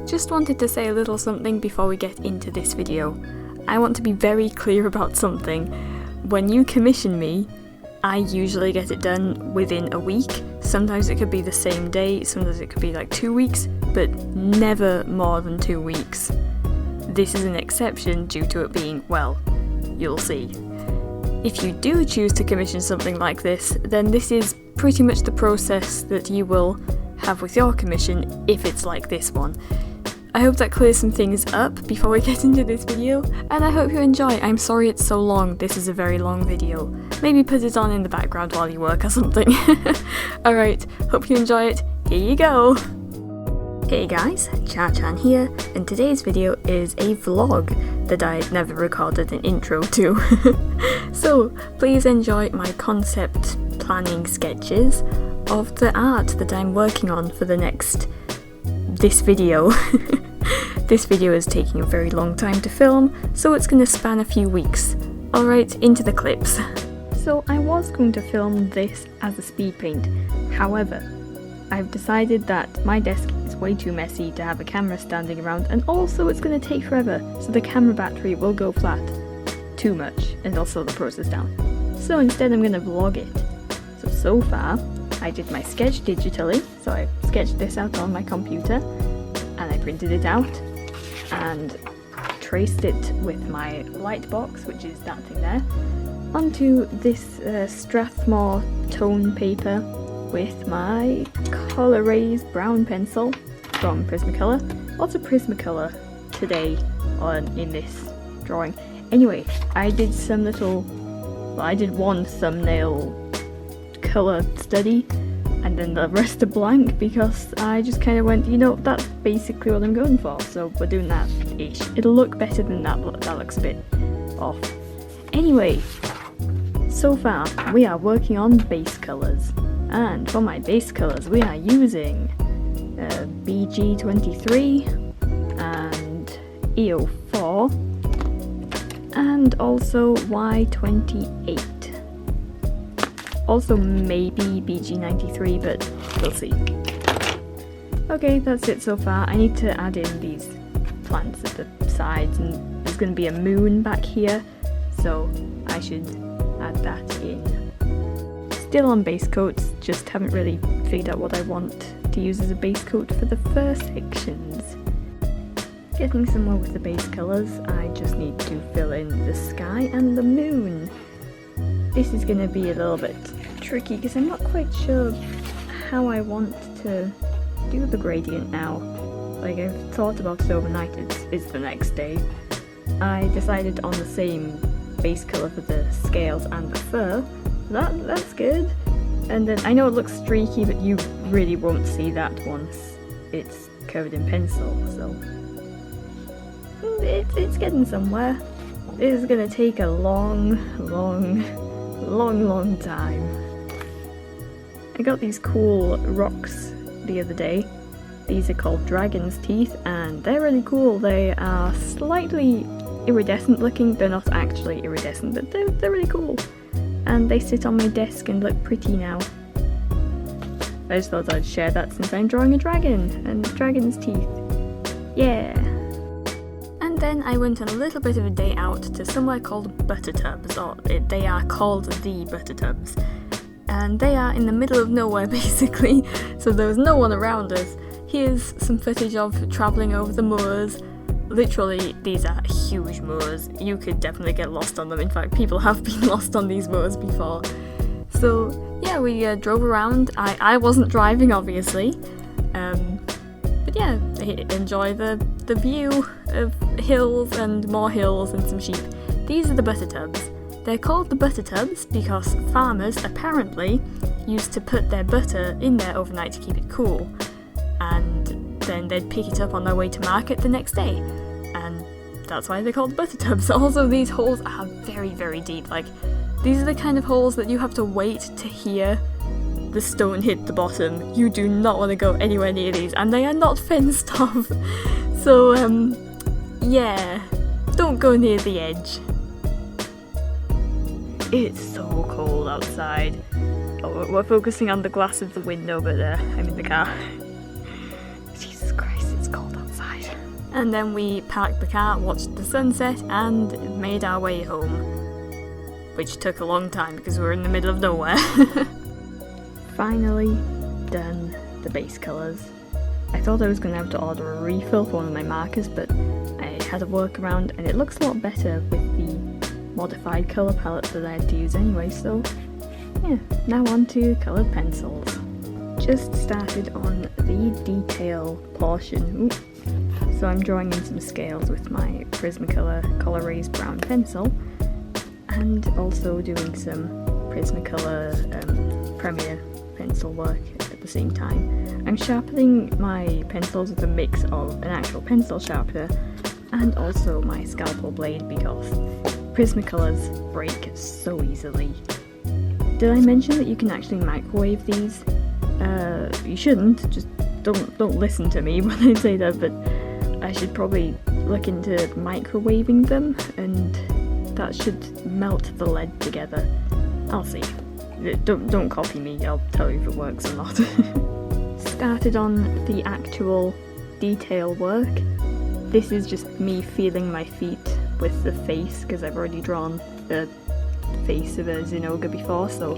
Just wanted to say a little something before we get into this video. I want to be very clear about something. When you commission me, I usually get it done within a week. Sometimes it could be the same day, sometimes it could be like 2 weeks, but never more than 2 weeks. This is an exception due to it being, well, you'll see. If you do choose to commission something like this, then this is pretty much the process that you will have with your commission if it's like this one. I hope that clears some things up before we get into this video, and I hope you enjoy. I'm sorry it's so long, this is a very long video. Maybe put it on in the background while you work or something. Alright, hope you enjoy it, here you go! Hey guys, CharrChan here, and today's video is a vlog that I had never recorded an intro to. So, please enjoy my concept planning sketches of the art that I'm working on for this video. This video is taking a very long time to film, so it's going to span a few weeks. Alright, into the clips. So I was going to film this as a speed paint, however, I've decided that my desk is way too messy to have a camera standing around, and also it's going to take forever, so the camera battery will go flat. Too much, and it'll slow the process down. So instead I'm going to vlog it. So far, I did my sketch digitally, so I sketched this out on my computer, and I printed it out, and traced it with my light box, which is that thing there, onto this Strathmore tone paper with my Coloraze brown pencil from Prismacolor. Lots of Prismacolor today in this drawing. Anyway, I did I did one thumbnail colour study, and then the rest are blank because I just kind of went, you know, that's basically what I'm going for, so we're doing that-ish. It'll look better than that, but that looks a bit off. Anyway, so far we are working on base colours, and for my base colours we are using BG23 and EO4 and also Y28. Also maybe BG93, but we'll see. Okay, that's it so far. I need to add in these plants at the sides, and there's going to be a moon back here, so I should add that in. Still on base coats, just haven't really figured out what I want to use as a base coat for the first sections. Getting somewhere with the base colours, I just need to fill in the sky and the moon. This is going to be a little bit tricky because I'm not quite sure how I want to do the gradient now. Like, I've thought about it overnight, it's the next day. I decided on the same base colour for the scales and the fur. That's good. And then I know it looks streaky, but you really won't see that once it's covered in pencil, so it's getting somewhere. This is going to take a long time. I got these cool rocks the other day. These are called dragon's teeth, and they're really cool. They are slightly iridescent looking. They're not actually iridescent, but they're really cool. And they sit on my desk and look pretty now. I just thought I'd share that since I'm drawing a dragon and dragon's teeth. Yeah! And then I went on a little bit of a day out to somewhere called Buttertubs, or they are called the Buttertubs. And they are in the middle of nowhere basically, so there was no one around us. Here's some footage of travelling over the moors. Literally, these are huge moors. You could definitely get lost on them. In fact, people have been lost on these moors before. So yeah, we drove around. I wasn't driving, obviously. But yeah, enjoy the view of hills and more hills and some sheep. These are the Buttertubs. They're called the Buttertubs because farmers apparently used to put their butter in there overnight to keep it cool, and then they'd pick it up on their way to market the next day, and that's why they're called Buttertubs. Also, these holes are very, very deep. Like, these are the kind of holes that you have to wait to hear the stone hit the bottom. You do not want to go anywhere near these, and they are not fenced off. So, yeah, don't go near the edge. It's so cold outside. Oh, we're focusing on the glass of the window, but I'm in the car. Jesus Christ, it's cold outside. And then we parked the car, watched the sunset, and made our way home. Which took a long time because we were in the middle of nowhere. Finally done the base colours. I thought I was going to have to order a refill for one of my markers, but I had a workaround and it looks a lot better with the modified colour palette that I had to use anyway, so yeah, now on to coloured pencils. Just started on the detail portion. Ooh. So I'm drawing in some scales with my Prismacolor Color Raised Brown pencil, and also doing some Prismacolor Premier pencil work at the same time. I'm sharpening my pencils with a mix of an actual pencil sharpener and also my scalpel blade because Prismacolors break so easily. Did I mention that you can actually microwave these? You shouldn't, just don't listen to me when I say that, but I should probably look into microwaving them, and that should melt the lead together. I'll see. Don't copy me, I'll tell you if it works or not. Started on the actual detail work. This is just me feeling my feet with the face, because I've already drawn the face of a Zinogre before, so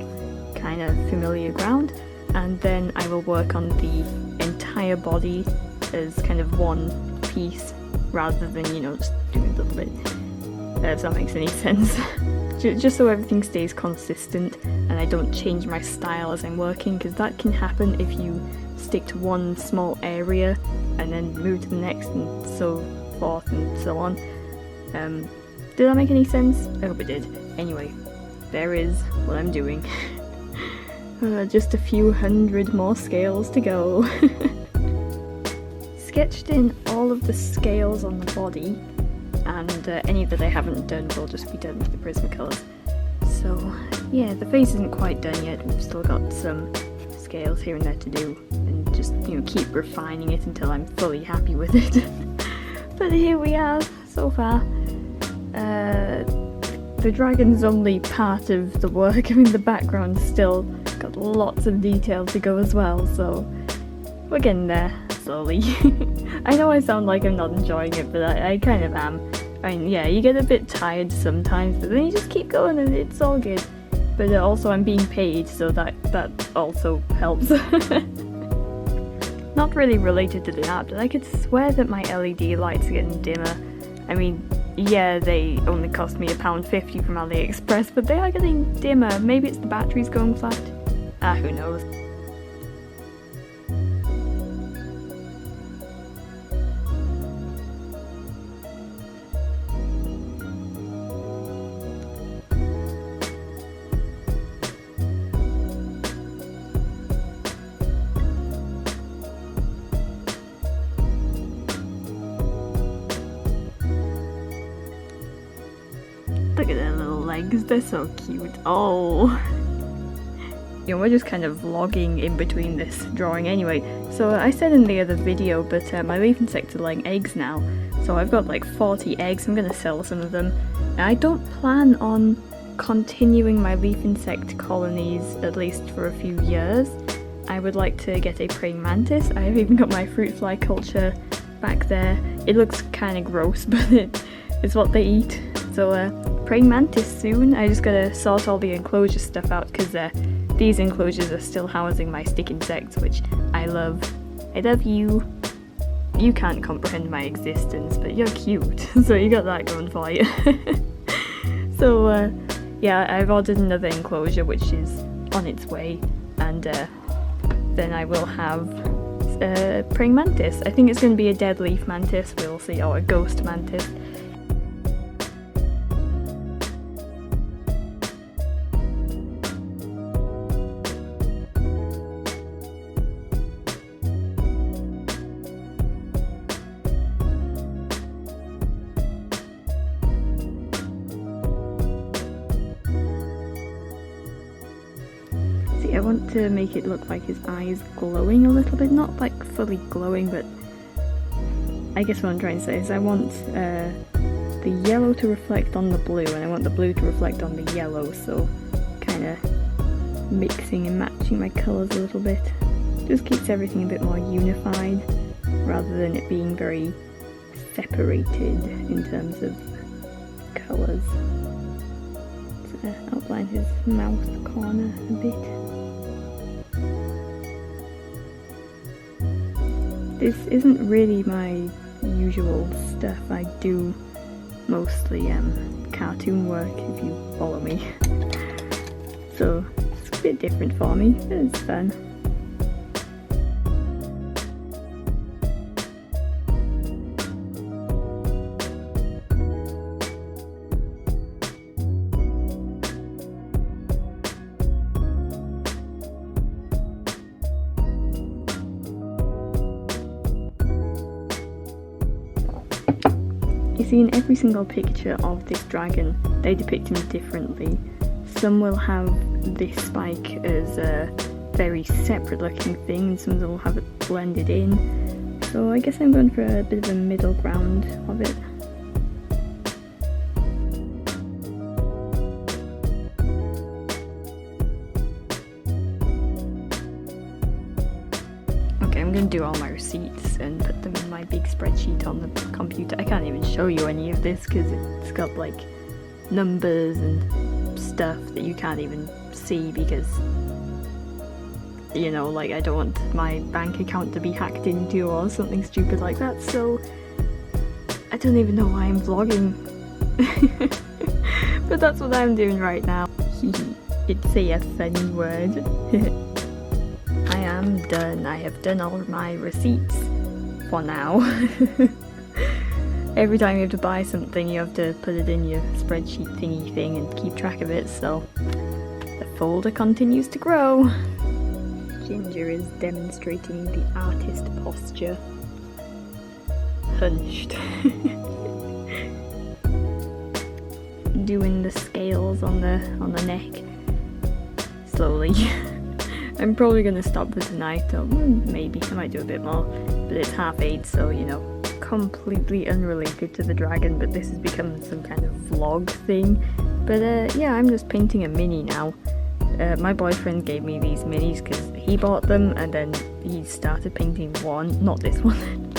kind of familiar ground. And then I will work on the entire body as kind of one piece, rather than, you know, just doing a little bit, if that makes any sense. Just so everything stays consistent and I don't change my style as I'm working, because that can happen if you stick to one small area and then move to the next and so forth and so on. Did that make any sense? I hope it did. Anyway, there is what I'm doing. Just a few hundred more scales to go. Sketched in all of the scales on the body, and any that I haven't done will just be done with the Prismacolors. So yeah, the face isn't quite done yet. We've still got some scales here and there to do, and just, you know, keep refining it until I'm fully happy with it. But here we are so far. The dragon's only part of the work. I mean, the background's still got lots of detail to go as well, so we're getting there slowly. I know I sound like I'm not enjoying it, but I kind of am. I mean, yeah, you get a bit tired sometimes, but then you just keep going and it's all good. But also I'm being paid, so that also helps. Not really related to the art, but I could swear that my LED lights are getting dimmer. I mean, yeah, they only cost me £1.50 from AliExpress, but they are getting dimmer. Maybe it's the batteries going flat. Who knows. Look at their little legs, they're so cute. Oh! You know, we're just kind of vlogging in between this drawing anyway. So I said in the other video, but my leaf insects are laying eggs now. So I've got like 40 eggs, I'm gonna sell some of them. And I don't plan on continuing my leaf insect colonies, at least for a few years. I would like to get a praying mantis. I've even got my fruit fly culture back there. It looks kind of gross, but it's what they eat. So praying mantis soon. I just gotta sort all the enclosure stuff out, because these enclosures are still housing my stick insects, which I love. I love you. You can't comprehend my existence, but you're cute, so you got that going for you. So yeah, I've ordered another enclosure which is on its way, and then I will have praying mantis. I think it's going to be a dead leaf mantis, we'll see, or a ghost mantis. I want to make it look like his eyes glowing a little bit, not like fully glowing, but I guess what I'm trying to say is I want the yellow to reflect on the blue, and I want the blue to reflect on the yellow, so kind of mixing and matching my colours a little bit. Just keeps everything a bit more unified, rather than it being very separated in terms of colours. To outline his mouth corner a bit. This isn't really my usual stuff. I do mostly cartoon work, if you follow me. So it's a bit different for me, but it's fun. You see, in every single picture of this dragon, they depict him differently. Some will have this spike as a very separate looking thing, and some will have it blended in. So I guess I'm going for a bit of a middle ground of it. I'm going to do all my receipts and put them in my big spreadsheet on the computer. I can't even show you any of this because it's got like numbers and stuff that you can't even see because, you know, like I don't want my bank account to be hacked into or something stupid like that, so I don't even know why I'm vlogging. But that's what I'm doing right now. It's a funny word. I am done. I have done all of my receipts for now. Every time you have to buy something, you have to put it in your spreadsheet thingy thing and keep track of it, so the folder continues to grow. Ginger is demonstrating the artist posture. Hunched. Doing the scales on the neck. Slowly. I'm probably going to stop for tonight, or maybe I might do a bit more, but it's 8:30, so you know, completely unrelated to the dragon, but this has become some kind of vlog thing. But yeah, I'm just painting a mini now. My boyfriend gave me these minis because he bought them, and then he started painting one, not this one,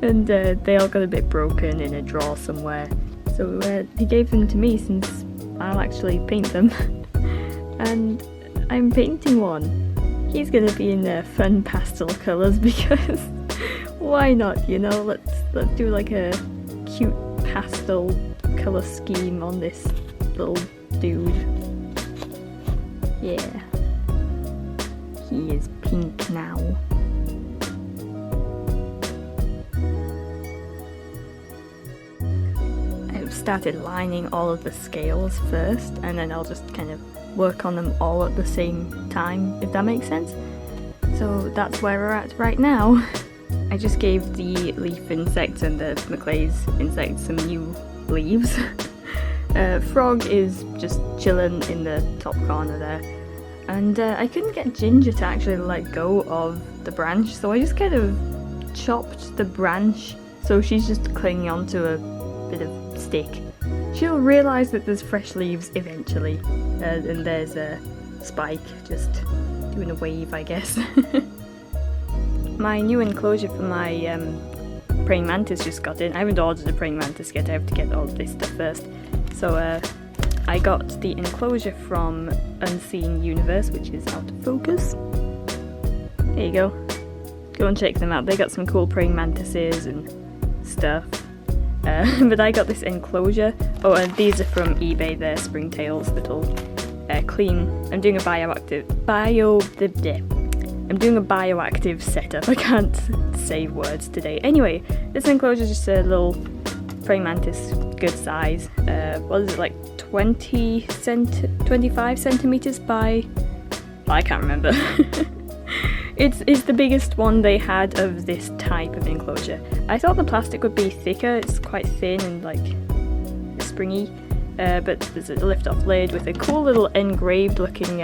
and they all got a bit broken in a drawer somewhere, so he gave them to me since I'll actually paint them. And I'm painting one. He's gonna be in fun pastel colours because why not, you know? Let's do like a cute pastel colour scheme on this little dude. Yeah. He is pink now. I've started lining all of the scales first, and then I'll just kind of work on them all at the same time, if that makes sense. So that's where we're at right now. I just gave the leaf insects and the Maclay's insects some new leaves. Frog is just chilling in the top corner there. And I couldn't get Ginger to actually let go of the branch, so I just kind of chopped the branch so she's just clinging onto a bit of stick. She'll realise that there's fresh leaves eventually, and there's a spike just doing a wave, I guess. My new enclosure for my praying mantis just got in. I haven't ordered a praying mantis yet, I have to get all this stuff first. So I got the enclosure from Unseen Universe, which is out of focus. There you go. Go and check them out. They got some cool praying mantises and stuff. But I got this enclosure. Oh, and these are from eBay. They're springtails that'll clean. I'm doing a bioactive setup. I can't say words today. Anyway, this enclosure is just a little praying mantis, good size. What is it, like 25 centimeters by? I can't remember. It's the biggest one they had of this type of enclosure. I thought the plastic would be thicker. It's quite thin and like springy, but there's a lift-off lid with a cool little engraved looking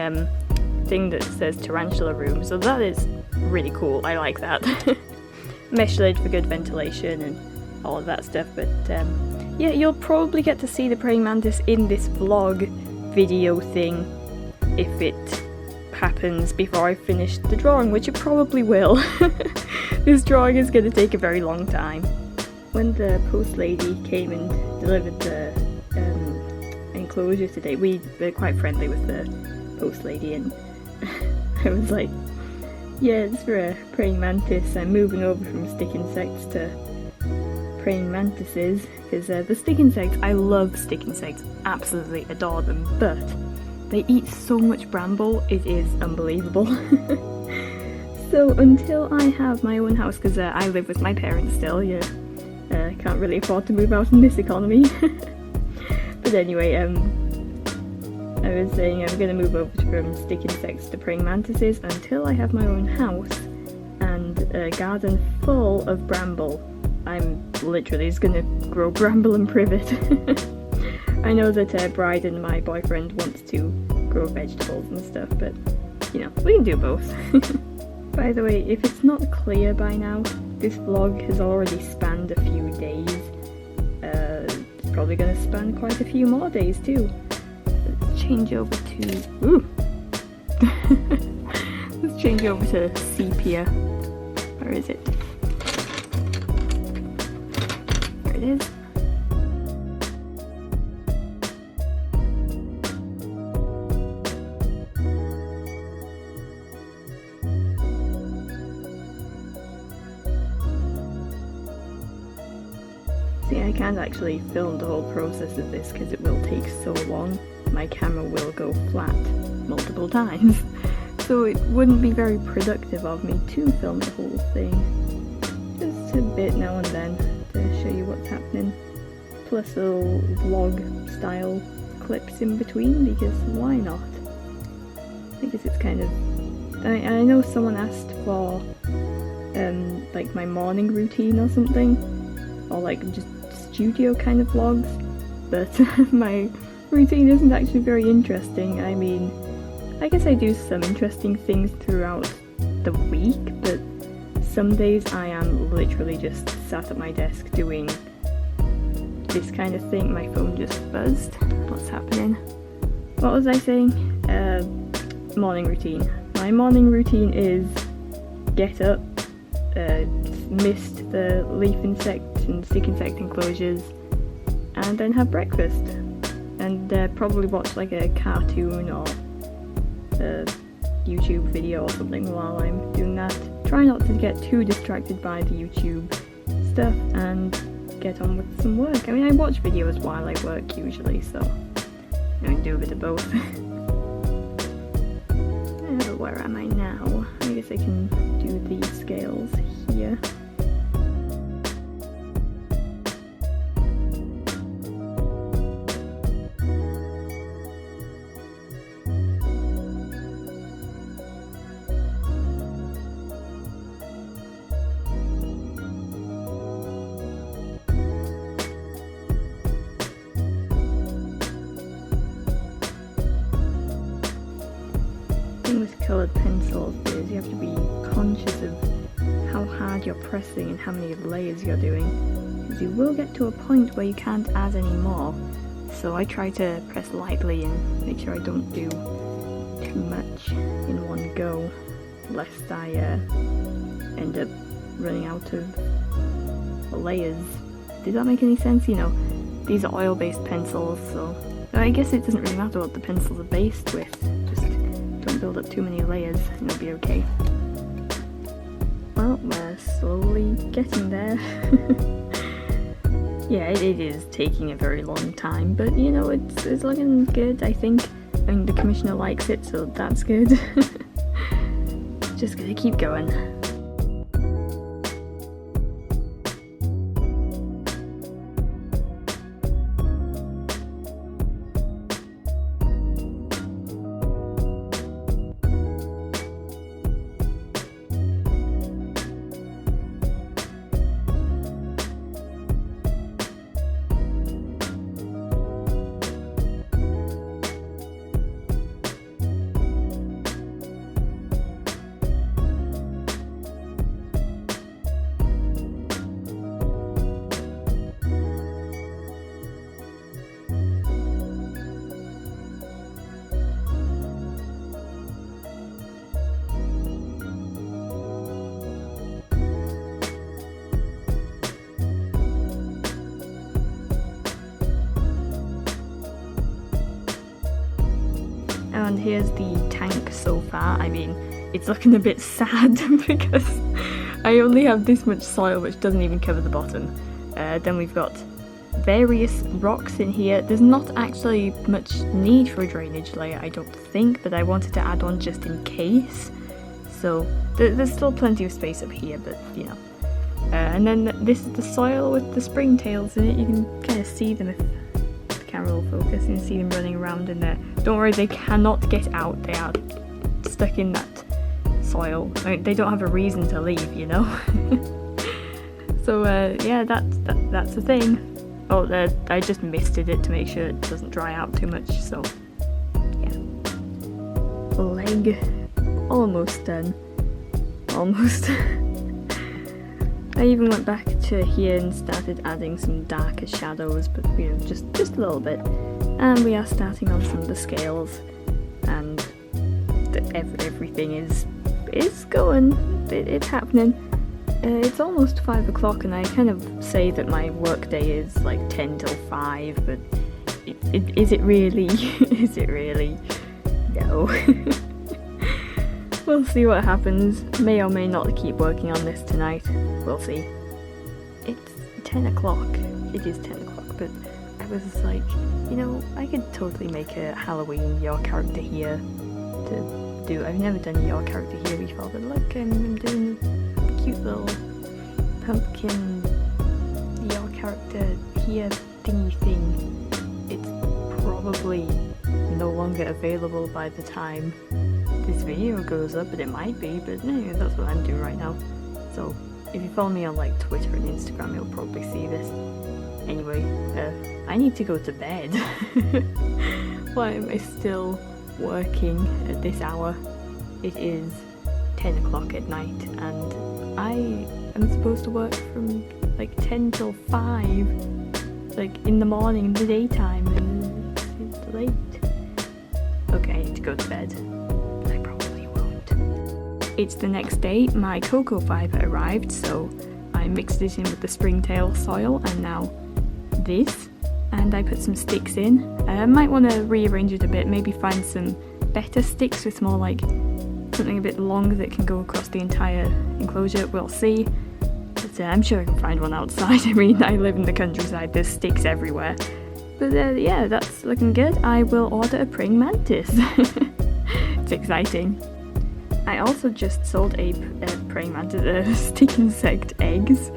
thing that says tarantula room, so that is really cool. I like that. Mesh lid for good ventilation and all of that stuff. But yeah, you'll probably get to see the praying mantis in this vlog video thing if it happens before I finish the drawing, which it probably will. This drawing is going to take a very long time. when the post lady came and delivered the enclosure today, we were quite friendly with the post lady, and I was like, yeah, it's for a praying mantis. I'm moving over from stick insects to praying mantises, because the stick insects, I love stick insects, absolutely adore them, but they eat so much bramble, it is unbelievable. So until I have my own house, because I live with my parents still, yeah, can't really afford to move out in this economy. But anyway, I was saying I'm going to move over from stick insects to praying mantises until I have my own house and a garden full of bramble. I'm literally just going to grow bramble and privet. I know that Bride and my boyfriend wants to grow vegetables and stuff, but you know, we can do both. By the way, if it's not clear by now, this vlog has already spanned a few days. It's probably going to span quite a few more days too. Let's change over to... Ooh! Let's change over to sepia. Where is it? There it is. See, I can't actually film the whole process of this because it will take so long. My camera will go flat multiple times, so it wouldn't be very productive of me to film the whole thing. Just a bit now and then to show you what's happening, plus little vlog style clips in between, because why not? I guess it's kind of... I know someone asked for like my morning routine or something, or like just studio kind of vlogs, but my routine isn't actually very interesting. I mean, I guess I do some interesting things throughout the week, but some days I am literally just sat at my desk doing this kind of thing. My phone just buzzed. What's happening? What was I saying? Morning routine. My morning routine is get up, mist the leaf insect and stick insect enclosures, and then have breakfast, and probably watch like a cartoon or a YouTube video or something while I'm doing that. Try not to get too distracted by the YouTube stuff and get on with some work. I mean, I watch videos while I work usually, so I do a bit of both. Where am I now? I guess I can do these scales here. With coloured pencils is you have to be conscious of how hard you're pressing and how many layers you're doing, because you will get to a point where you can't add any more, so I try to press lightly and make sure I don't do too much in one go, lest I end up running out of layers. Does that make any sense? You know, these are oil-based pencils, so I guess it doesn't really matter what the pencils are based with, just don't build up too many layers and it'll be okay. Well, we're slowly getting there. Yeah, it is taking a very long time, but you know, it's looking good, I think. I mean, the commissioner likes it, so that's good. Just gonna keep going. and here's the tank so far. I mean, it's looking a bit sad because I only have this much soil, which doesn't even cover the bottom. Then we've got various rocks in here. There's not actually much need for a drainage layer, I don't think, but I wanted to add one just in case. So there's still plenty of space up here, but you know. And then this is the soil with the springtails in it. You can kind of see them if the camera will focus. You can see them running around in there. Don't worry, they cannot get out. They are stuck in that soil. I mean, they don't have a reason to leave, you know. So yeah, that's the thing. Oh, I just misted it to make sure it doesn't dry out too much. So yeah, leg almost done. Almost. I even went back to here and started adding some darker shadows, but you know, just a little bit. And we are starting on some of the scales, and everything is going. It's happening. It's almost 5 o'clock, and I kind of say that my work day is like 10 till 5, but is it really? Is it really? No. We'll see what happens. May or may not keep working on this tonight. We'll see. It's 10 o'clock. It is 10 o'clock, but I was like, you know, I could totally make a Halloween your character here to do. I've never done a your character here before, but look, I'm doing a cute little pumpkin your character here thingy thing. It's probably no longer available by the time this video goes up, but it might be, but anyway, that's what I'm doing right now. So if you follow me on like Twitter and Instagram, you'll probably see this. Anyway, I need to go to bed. Why am I still working at this hour? It is 10 o'clock at night, and I am supposed to work from like 10 till 5, like in the morning, in the daytime, and it's late. Okay, I need to go to bed. It's the next day. My cocoa fibre arrived, so I mixed it in with the springtail soil, and now this, and I put some sticks in. I might want to rearrange it a bit, maybe find some better sticks with more like something a bit longer that can go across the entire enclosure. We'll see, but I'm sure I can find one outside. I mean, I live in the countryside, there's sticks everywhere. But yeah, that's looking good. I will order a praying mantis. It's exciting. I also just sold a praying mantis, stick insect eggs.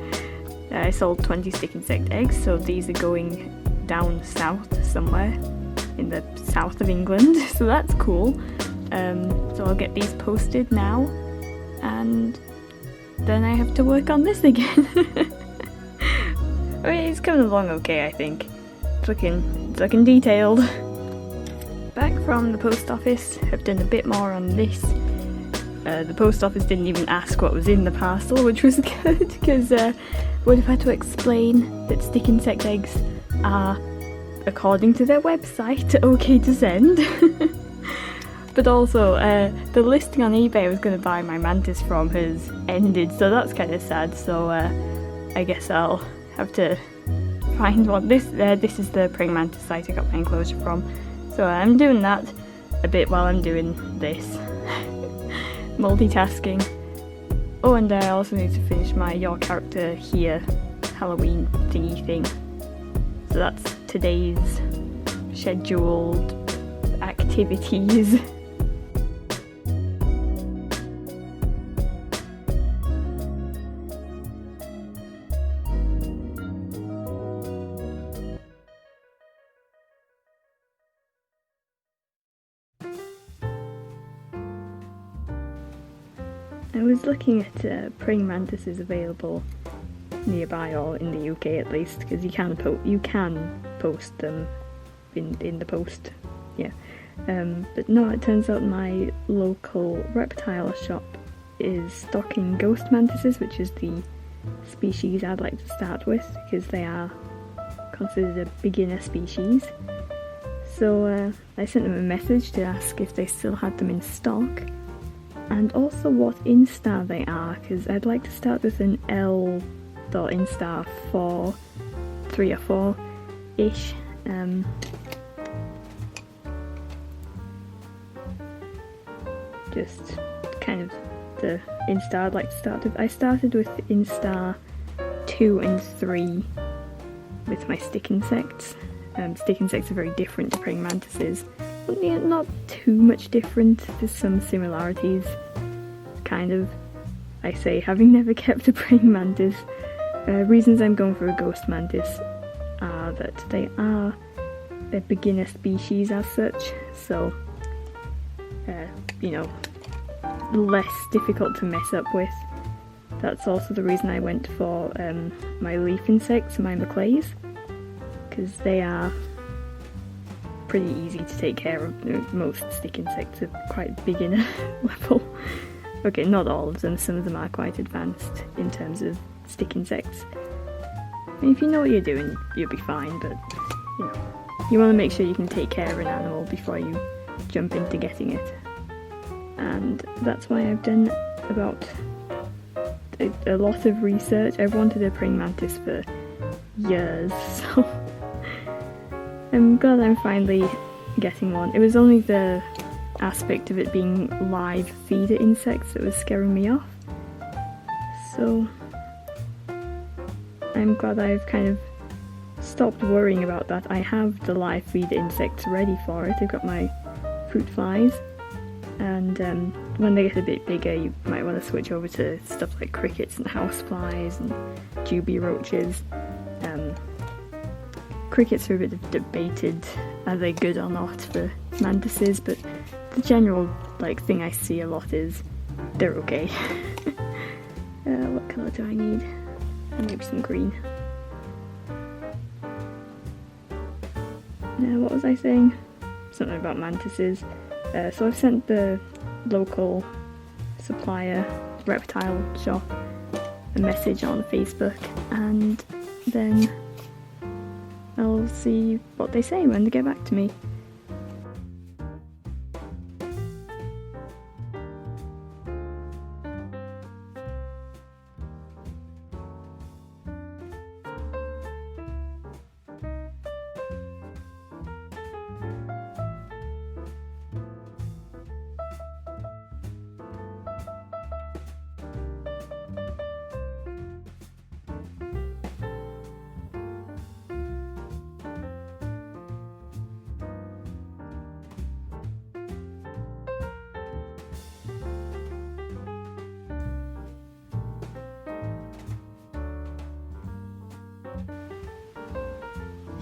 I sold 20 stick insect eggs, so these are going down south somewhere in the south of England, so that's cool. So I'll get these posted now, and then I have to work on this again. I mean, it's coming along okay, I think. It's looking detailed. Back from the post office, I've done a bit more on this. The post office didn't even ask what was in the parcel, which was good, because would have had to explain that stick insect eggs are, according to their website, okay to send. But also, the listing on eBay I was going to buy my mantis from has ended, so that's kind of sad, so I guess I'll have to find one. This is the praying mantis site I got my enclosure from, so I'm doing that a bit while I'm doing this. Multitasking. Oh, and I also need to finish my your character here Halloween thingy thing. So that's today's scheduled activities. I was looking at praying mantises available nearby, or in the UK at least, because you can post them in the post, yeah. But no, it turns out my local reptile shop is stocking ghost mantises, which is the species I'd like to start with, because they are considered a beginner species. So I sent them a message to ask if they still had them in stock, and also what instar they are, because I'd like to start with an L.instar 4, 3 or 4-ish. just kind of the Instar I'd like to start with. I started with Instar 2 and 3 with my stick insects. Stick insects are very different to praying mantises. But yeah, not too much different, there's some similarities, kind of. I say, having never kept a praying mantis, reasons I'm going for a ghost mantis are that they are a beginner species as such, so, you know, less difficult to mess up with. That's also the reason I went for my leaf insects, my maclays, because they are pretty easy to take care of. Most stick insects are quite beginner level. Okay, not all of them, some of them are quite advanced in terms of stick insects. I mean, if you know what you're doing, you'll be fine, but you know, you want to make sure you can take care of an animal before you jump into getting it. And that's why I've done about a lot of research. I've wanted a praying mantis for years, so I'm glad I'm finally getting one. It was only the aspect of it being live feeder insects that was scaring me off, so I'm glad I've kind of stopped worrying about that. I have the live feeder insects ready for it. I've got my fruit flies, and when they get a bit bigger you might want to switch over to stuff like crickets and houseflies and juby roaches. Crickets are a bit debated, are they good or not for mantises, but the general thing I see a lot is they're okay. What colour do I need? Maybe some green. What was I saying? Something about mantises. So I've sent the local supplier reptile shop a message on Facebook, and then I'll see what they say when they get back to me.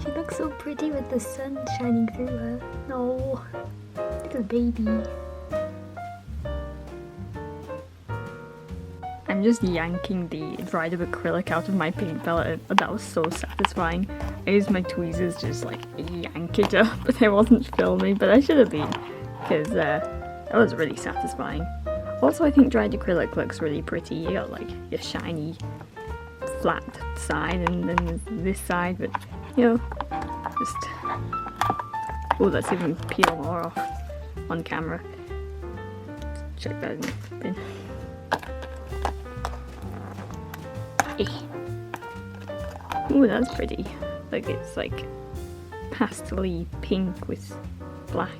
She looks so pretty with the sun shining through her. No, little baby. I'm just yanking the dried up acrylic out of my paint palette. That was so satisfying. I used my tweezers to just yank it up, but I wasn't filming, but I should have been, because that was really satisfying. Also, I think dried acrylic looks really pretty. You got your shiny flat side and then there's this side, but you know, just, oh, let's even peel more off on camera. Check that in the bin. Ooh, that's pretty. It's pastel-y pink with black,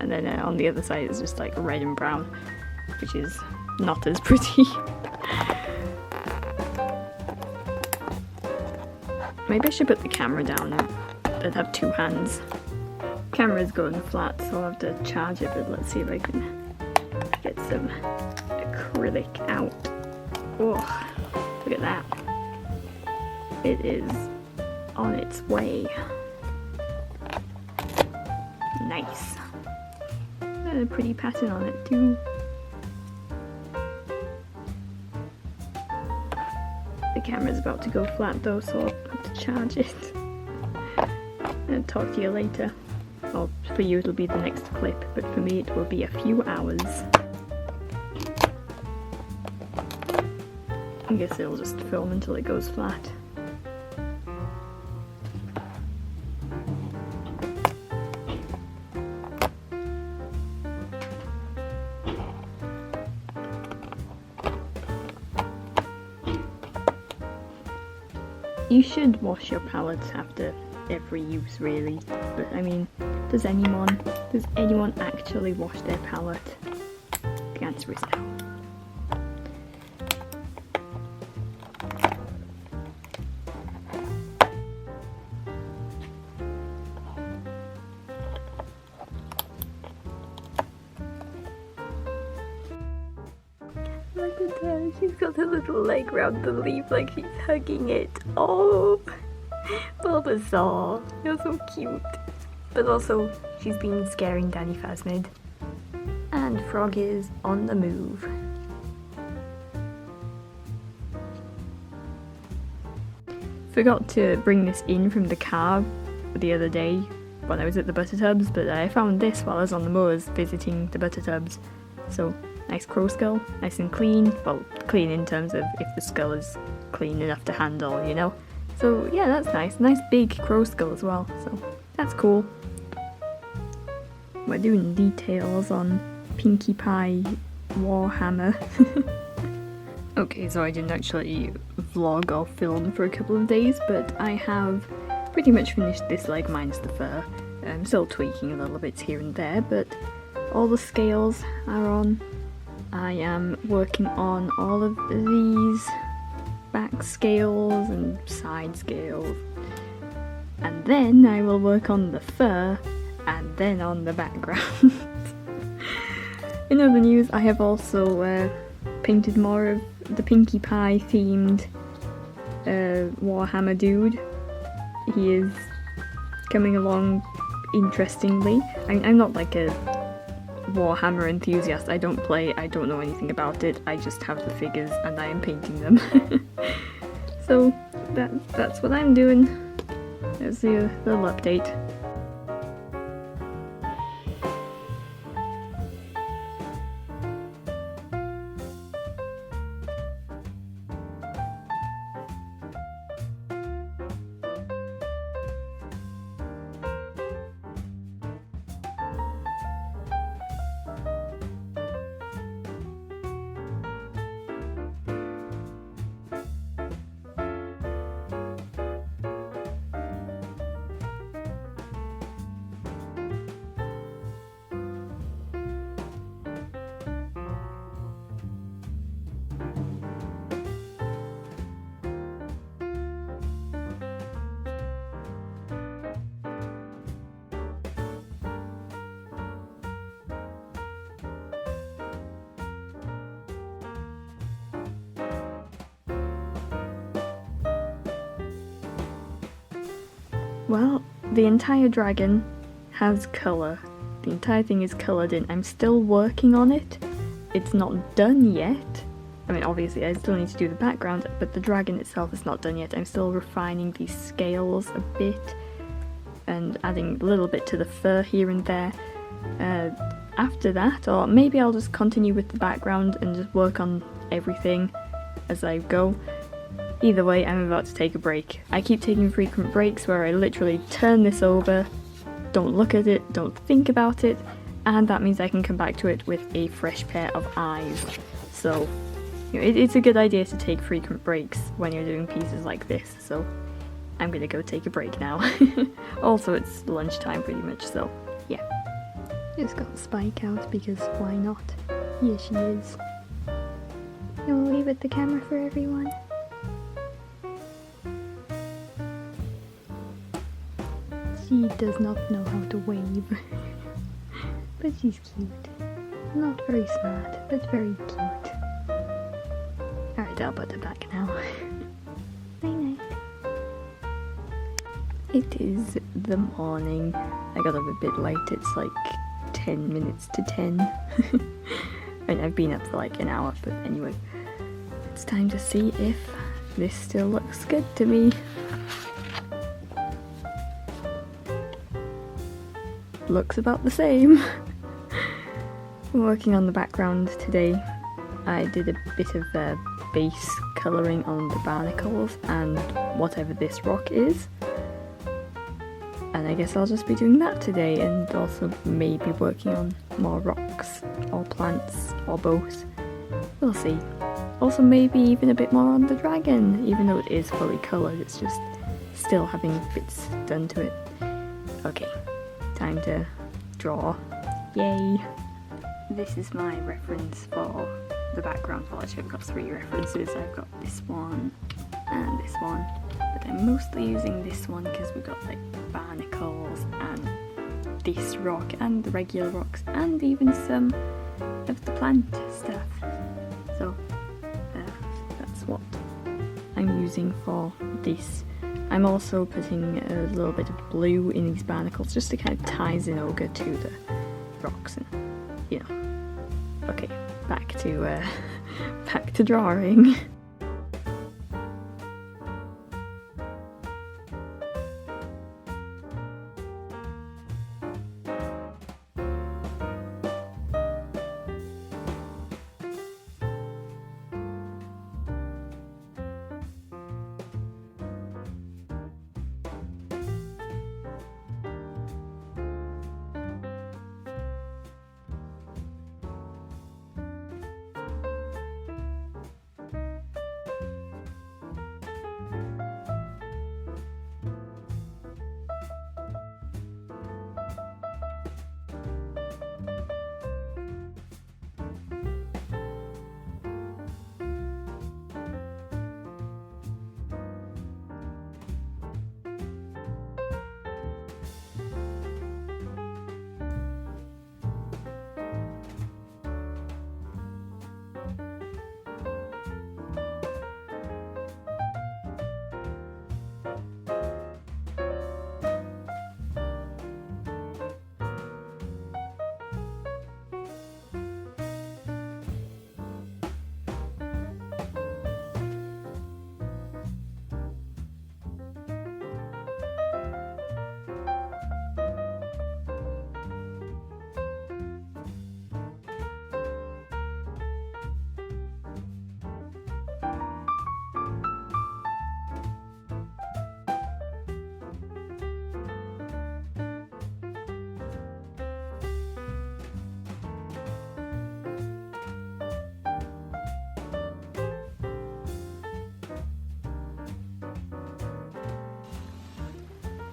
and then on the other side it's just red and brown, which is not as pretty. Maybe I should put the camera down and have two hands. Camera's going flat, so I'll have to charge it, but let's see if I can get some acrylic out. Oh, look at that. It is on its way. Nice. Got a pretty pattern on it too. The camera's about to go flat though, so I'll have to charge it. And talk to you later. Well, for you it'll be the next clip, but for me it will be a few hours. I guess it'll just film until it goes flat. You should wash your palettes after every use, really. But I mean, does anyone actually wash their palette? against wrist now. Look at her, she's got her little leg round the leaf like she's hugging it. Oh, Bulbasaur, you're so cute. But also, she's been scaring Danny Phasmid. And Frog is on the move. Forgot to bring this in from the car the other day when I was at the Buttertubs, but I found this while I was on the moors visiting the Buttertubs. So, nice crow skull, nice and clean. Well, clean in terms of if the skull is clean enough to handle, you know? So yeah, that's nice. Nice big crow skull as well, so that's cool. We're doing details on Pinkie Pie Warhammer. Okay, so I didn't actually vlog or film for a couple of days, but I have pretty much finished this leg minus the fur. I'm still tweaking a little bits here and there, but all the scales are on. I am working on all of these back scales and side scales. And then I will work on the fur and then on the background. In other news, I have also painted more of the Pinkie Pie themed Warhammer dude. He is coming along interestingly. I'm not like a Warhammer enthusiast. I don't play, I don't know anything about it. I just have the figures and I am painting them. So that's what I'm doing. There's the little update. Well, the entire dragon has colour. The entire thing is coloured in. I'm still working on it. It's not done yet. I mean, obviously I still need to do the background, but the dragon itself is not done yet. I'm still refining these scales a bit and adding a little bit to the fur here and there. After that, or maybe I'll just continue with the background and just work on everything as I go. Either way, I'm about to take a break. I keep taking frequent breaks where I literally turn this over, don't look at it, don't think about it, and that means I can come back to it with a fresh pair of eyes. So, you know, it's a good idea to take frequent breaks when you're doing pieces like this, so I'm gonna go take a break now. Also, it's lunchtime pretty much, so yeah. Just got Spike out because why not? Here she is. You wanna wave at the camera for everyone? She does not know how to wave. But she's cute. Not very smart, but very cute. Alright, I'll put her back now. Night night. It is the morning. I got up a bit late, it's like 10 minutes to 10. And I've been up for like an hour, but anyway. It's time to see if this still looks good to me. Looks about the same. I'm working on the background today. I did a bit of base colouring on the barnacles and whatever this rock is. And I guess I'll just be doing that today and also maybe working on more rocks or plants or both. We'll see. Also maybe even a bit more on the dragon, even though it is fully coloured, it's just still having bits done to it. Okay. Time to draw. Yay! this is my reference for the background. Well, actually I've got 3 references. I've got this one and this one, but I'm mostly using this one because we've got like barnacles and this rock and the regular rocks and even some of the plant stuff. So that's what I'm using for this. I'm also putting a little bit of blue in these barnacles just to kind of ties in over to the rocks and, you know. Okay, back to drawing.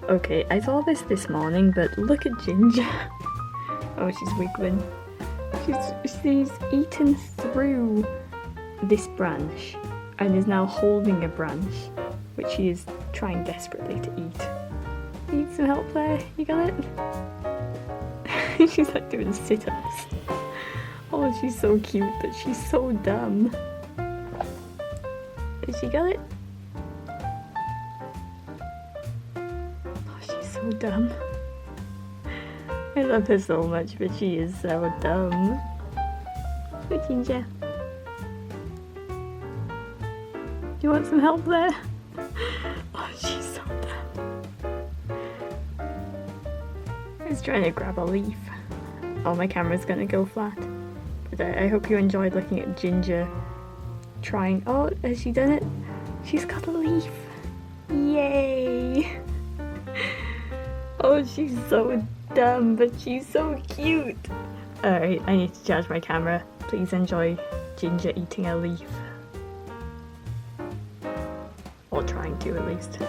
Okay, I saw this morning, but look at Ginger. Oh, she's wiggling. She's eaten through this branch and is now holding a branch, which she is trying desperately to eat. Need some help there? You got it? She's like doing sit-ups. Oh, she's so cute, but she's so dumb. Has she got it? So dumb. I love her so much, but she is so dumb. Good Ginger. Do you want some help there? Oh, she's so dumb. I was trying to grab a leaf. Oh, my camera's gonna go flat. But I hope you enjoyed looking at Ginger trying. Oh, has she done it? She's got a leaf. Yay! Oh, she's so dumb, but she's so cute. Alright, I need to charge my camera. Please enjoy Ginger eating a leaf. Or trying to, at least.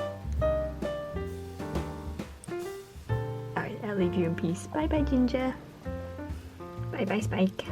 Alright, I'll leave you in peace. Bye bye, Ginger. Bye bye, Spike.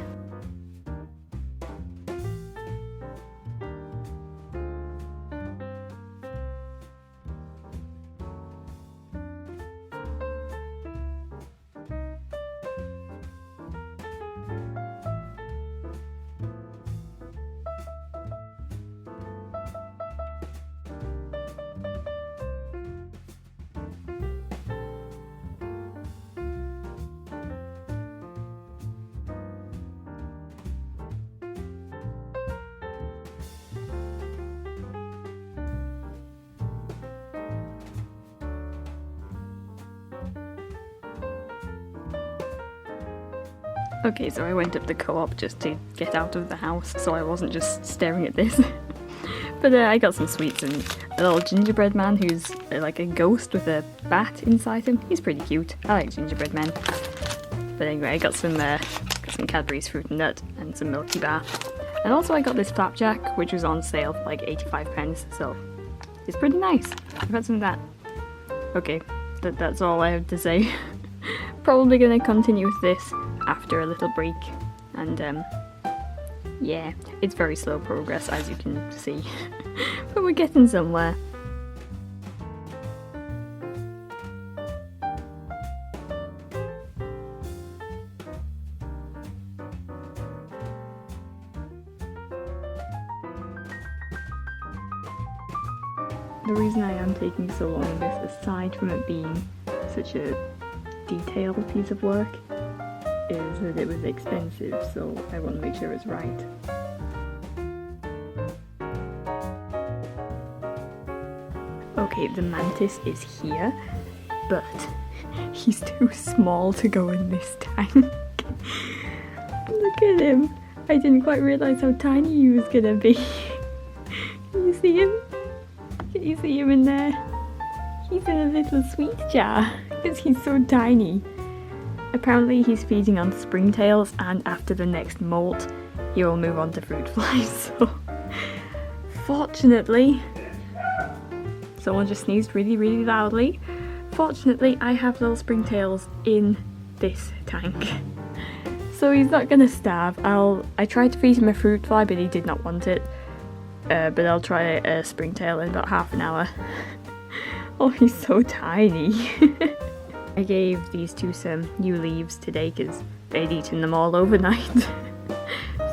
Okay, so I went up the co-op just to get out of the house, so I wasn't just staring at this. But I got some sweets and a little gingerbread man who's like a ghost with a bat inside him. He's pretty cute. I like gingerbread men. But anyway, I got some Cadbury's Fruit and Nut and some Milky Bar. And also I got this flapjack, which was on sale for like 85 pence, so it's pretty nice. I've got some of that. Okay, that's all I have to say. Probably gonna continue with this after a little break. and yeah, it's very slow progress, as you can see, but we're getting somewhere. The reason I am taking so long in this, aside from it being such a detailed piece of work, is that it was expensive, so I want to make sure it's right. Okay, the mantis is here, but he's too small to go in this tank. Look at him! I didn't quite realise how tiny he was gonna be. Can you see him? Can you see him in there? He's in a little sweet jar because he's so tiny. Apparently he's feeding on springtails, and after the next molt he will move on to fruit flies. So fortunately, someone just sneezed really, really loudly. Fortunately, I have little springtails in this tank, so he's not gonna starve. I tried to feed him a fruit fly, but he did not want it. But I'll try a springtail in about half an hour. Oh, he's so tiny. I gave these two some new leaves today because they'd eaten them all overnight.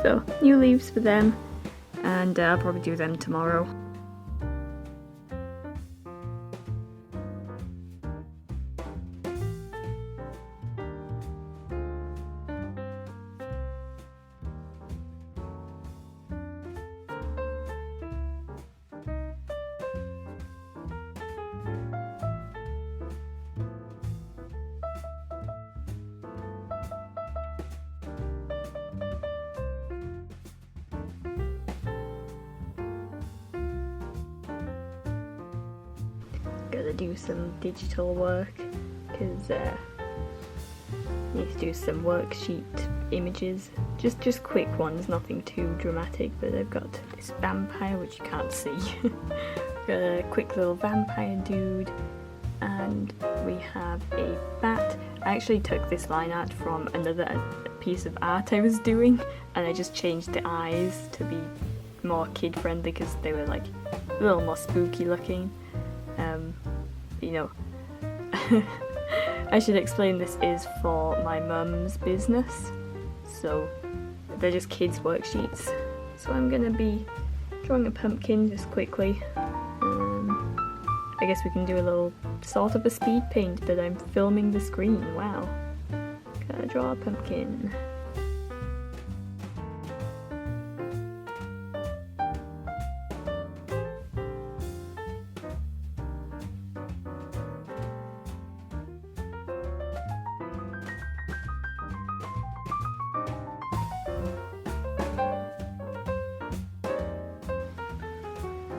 So, new leaves for them, and I'll probably do them tomorrow. Gotta do some digital work because need to do some worksheet images, just quick ones, nothing too dramatic. But I've got this vampire, which you can't see. Got a quick little vampire dude, and we have a bat. I actually took this line art from another piece of art I was doing, and I just changed the eyes to be more kid friendly because they were like a little more spooky looking. You know, I should explain this is for my mum's business, so they're just kids' worksheets. So I'm gonna be drawing a pumpkin just quickly. I guess we can do a little sort of a speed paint, but I'm filming the screen. Wow. Gotta draw a pumpkin.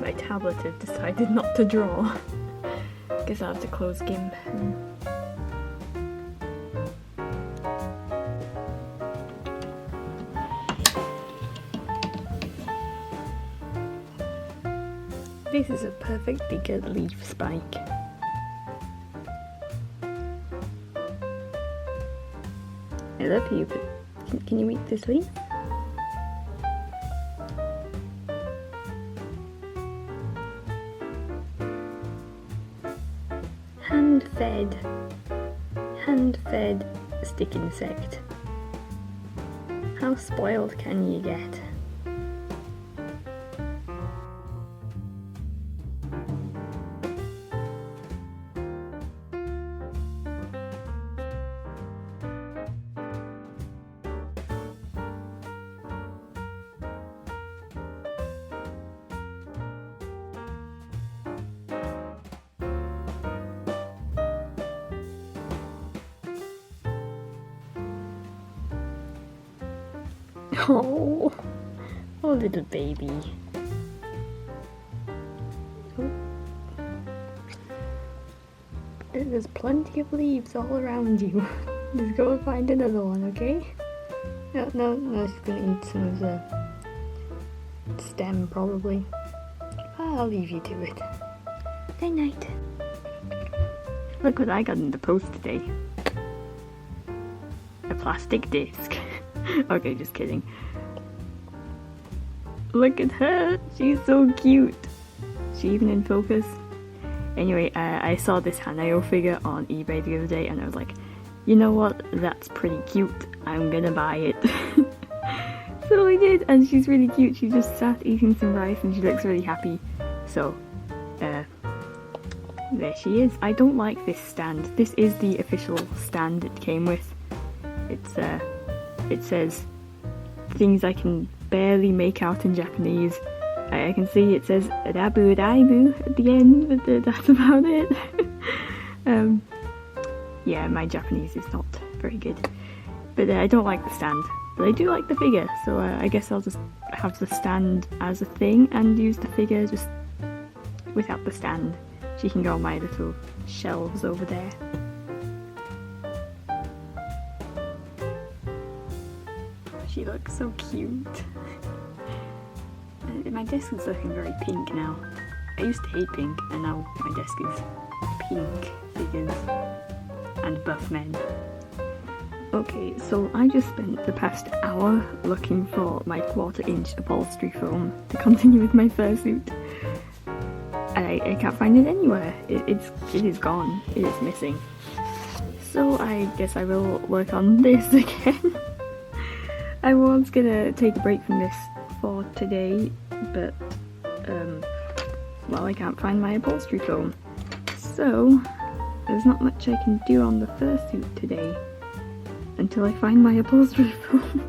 My tablet has decided not to draw. Guess I'll have to close GIMP. This is a perfectly good leaf spike. I love you, but can you eat this leaf? Hand-fed stick insect. How spoiled can you get? Oh, little baby. Oh. There's plenty of leaves all around you. Just go and find another one, okay? No, she's gonna eat some of the stem, probably. I'll leave you to it. Night night. Look what I got in the post today. A plastic disc. Okay, just kidding. Look at her, she's so cute. Is she even in focus? Anyway, I saw this Hanayo figure on eBay the other day and I was like, you know what, that's pretty cute, I'm gonna buy it. So I did, and she's really cute. She just sat eating some rice and she looks really happy. So, there she is. I don't like this stand. This is the official stand it came with. It says things I can barely make out in Japanese. I can see it says Rabu Raibu at the end, but that's about it. Yeah, my Japanese is not very good. But I don't like the stand. But I do like the figure, so I guess I'll just have the stand as a thing and use the figure just without the stand. She can go on my little shelves over there. She looks so cute. My desk is looking very pink now. I used to hate pink, and now my desk is pink figures and buff men. Okay, so I just spent the past hour looking for my 1/4-inch upholstery foam to continue with my fursuit. And I can't find it anywhere. It is gone. It is missing. So I guess I will work on this again. I was gonna take a break from this for today, but well, I can't find my upholstery foam. So there's not much I can do on the fursuit today until I find my upholstery foam.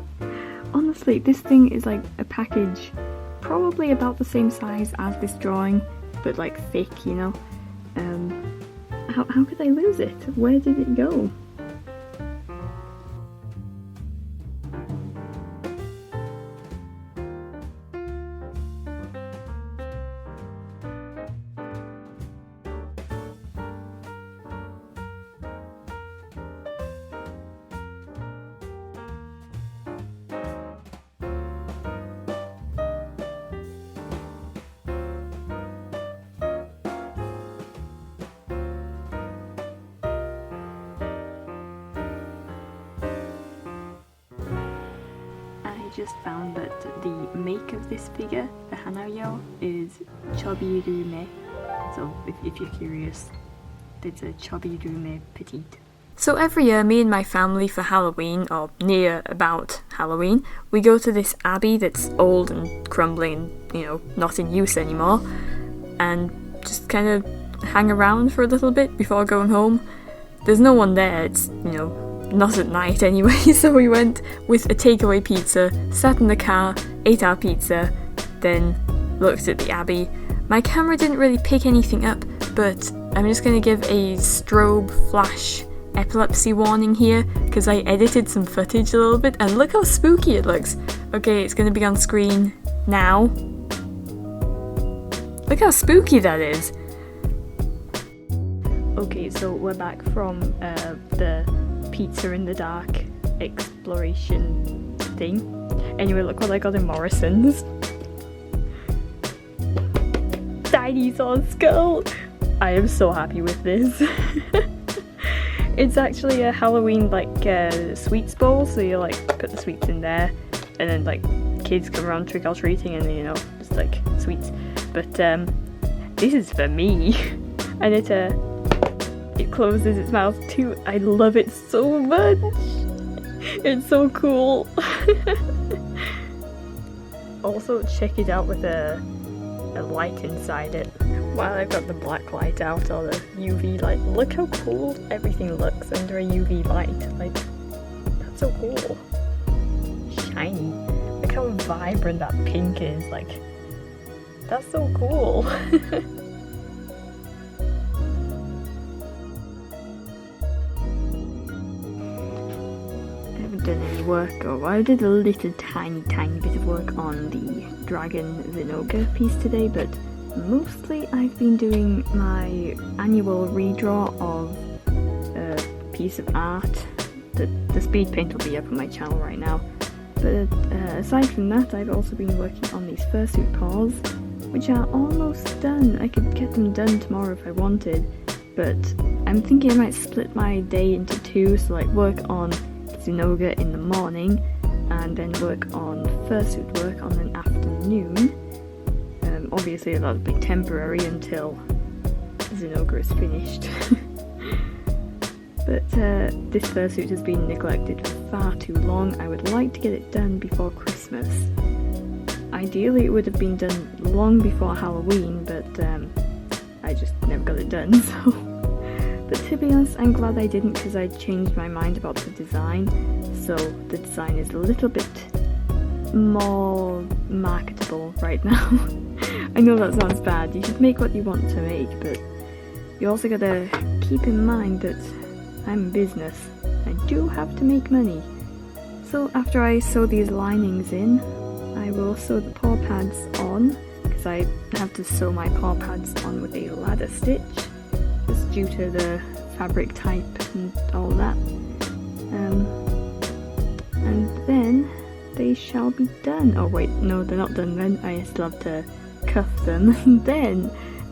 Honestly, this thing is like a package probably about the same size as this drawing, but like thick, you know. How could I lose it? Where did it go? Just found that the make of this figure, the Hanayo, is Chobirume. So if you're curious, it's a Chobirume petite. So every year, me and my family for Halloween, or near about Halloween, we go to this abbey that's old and crumbling and, you know, not in use anymore, and just kind of hang around for a little bit before going home. There's no one there, it's, you know, not at night anyway, so we went with a takeaway pizza, sat in the car, ate our pizza, then looked at the abbey. My camera didn't really pick anything up, but I'm just going to give a strobe flash epilepsy warning here, because I edited some footage a little bit, and look how spooky it looks. Okay, it's going to be on screen now. Look how spooky that is. Okay, so we're back from the pizza in the dark exploration thing. Anyway, look what I got in Morrison's. Dinosaur skull! I am so happy with this. It's actually a Halloween sweets bowl, so you like put the sweets in there and then like kids come around trick or treating and, you know, just like sweets. But this is for me. And it closes its mouth too. I love it so much. It's so cool. Also, check it out with a light inside it. While I've got the black light out, or the UV light, look how cool everything looks under a UV light. Like, that's so cool. Shiny. Look how vibrant that pink is. Like, that's so cool. Done any work, or I did a little tiny bit of work on the Dragon Zenogre piece today, but mostly I've been doing my annual redraw of a piece of art. The speed paint will be up on my channel right now, but aside from that, I've also been working on these fursuit paws, which are almost done. I could get them done tomorrow if I wanted, but I'm thinking I might split my day into two, so like work on Zenogre in the morning and then work on fursuit work on an afternoon. Obviously that'll be temporary until Zinogre is finished. But this fursuit has been neglected for far too long. I would like to get it done before Christmas. Ideally it would have been done long before Halloween, but I just never got it done, so... But to be honest, I'm glad I didn't, because I changed my mind about the design, so the design is a little bit more marketable right now. I know that sounds bad, you should make what you want to make, but you also gotta keep in mind that I'm a business. I do have to make money. So after I sew these linings in, I will sew the paw pads on, because I have to sew my paw pads on with a ladder stitch, just due to the fabric type and all that. And then they shall be done. Oh wait, no, they're not done then. I still have to cuff them. then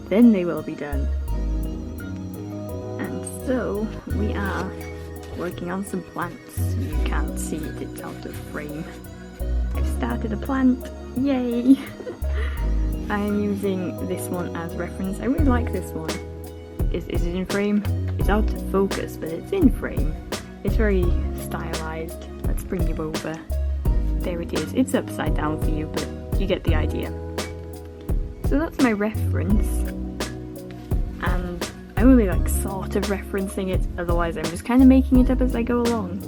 they will be done. And so we are working on some plants. You can't see it, it's out of frame. I've started a plant, yay! I am using this one as reference. I really like this one. Is it in frame? It's out of focus, but it's in frame. It's very stylized. Let's bring you over. There it is. It's upside down for you, but you get the idea. So that's my reference. And I'm only like sort of referencing it, otherwise I'm just kind of making it up as I go along.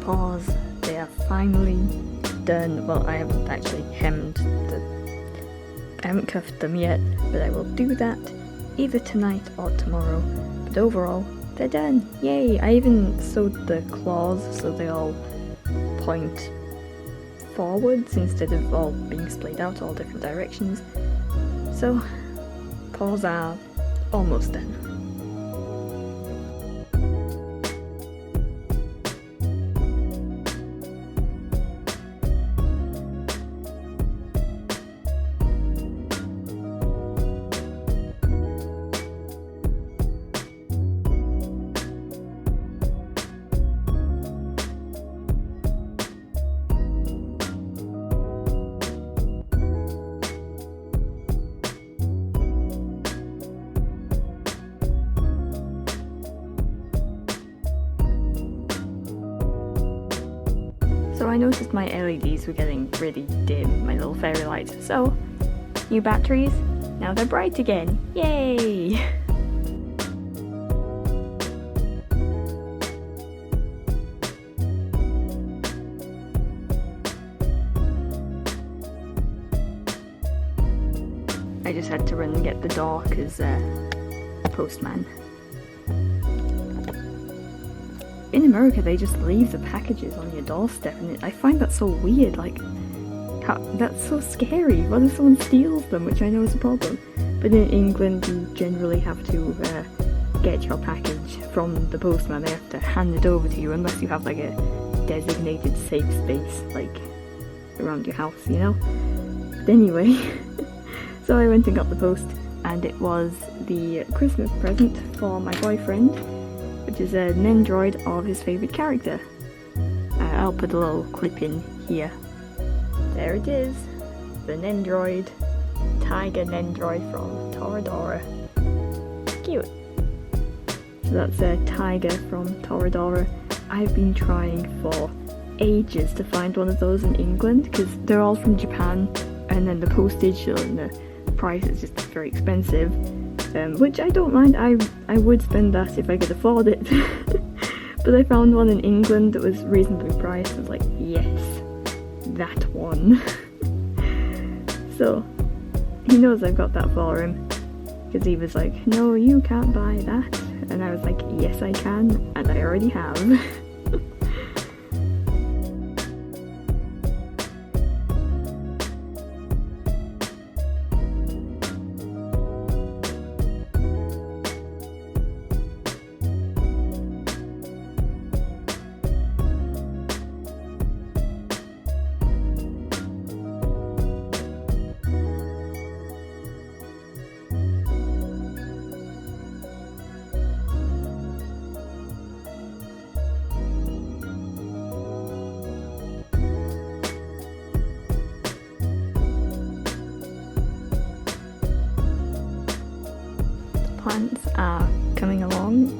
Paws, they are finally done. Well, I haven't actually I haven't cuffed them yet, but I will do that either tonight or tomorrow. But overall, they're done, yay! I even sewed the claws so they all point forwards instead of all being splayed out all different directions. So, paws are almost done. So I noticed my LEDs were getting really dim, my little fairy lights. So, new batteries, now they're bright again, yay! I just had to run and get the door because postman. In America, they just leave the packages on your doorstep, and I find that so weird. Like, that's so scary. What if someone steals them, which I know is a problem? But in England, you generally have to get your package from the postman. They have to hand it over to you, unless you have like a designated safe space, like around your house, you know. But anyway, so I went and got the post, and it was the Christmas present for my boyfriend, which is an Nendroid of his favourite character. I'll put a little clip in here. There it is, the Nendroid, Tiger Nendroid from Toradora. Cute. So that's a tiger from Toradora. I've been trying for ages to find one of those in England, because they're all from Japan, and then the postage and the price is just very expensive. which I don't mind. I would spend that if I could afford it. But I found one in England that was reasonably priced. I was like, yes, that one. So he knows I've got that for him, because he was like, no, you can't buy that. And I was like, yes I can, and I already have. Plants are coming along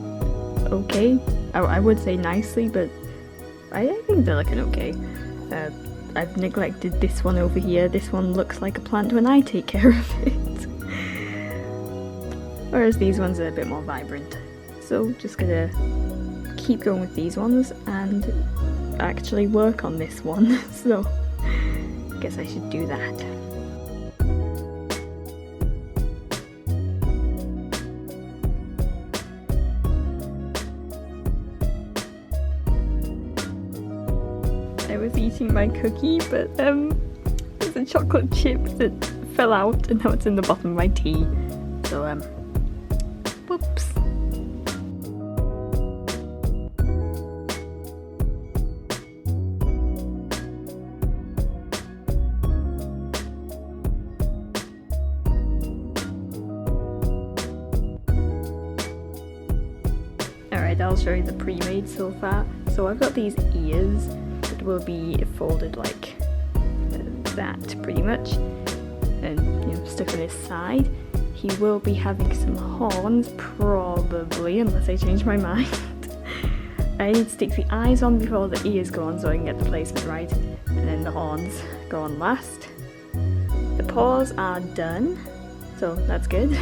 okay. I would say nicely, but I think they're looking okay. I've neglected this one over here. This one looks like a plant when I take care of it. Whereas these ones are a bit more vibrant. So just gonna keep going with these ones and actually work on this one. So I guess I should do that. I was eating my cookie, but there's a chocolate chip that fell out and now it's in the bottom of my tea. So whoops. Alright, I'll show you the pre-made so far. So I've got these ears that will be folded like that pretty much, and stuck on his side. He will be having some horns, probably, unless I change my mind. I need to stick the eyes on before the ears go on so I can get the placement right, and then the horns go on last. The paws are done, so that's good.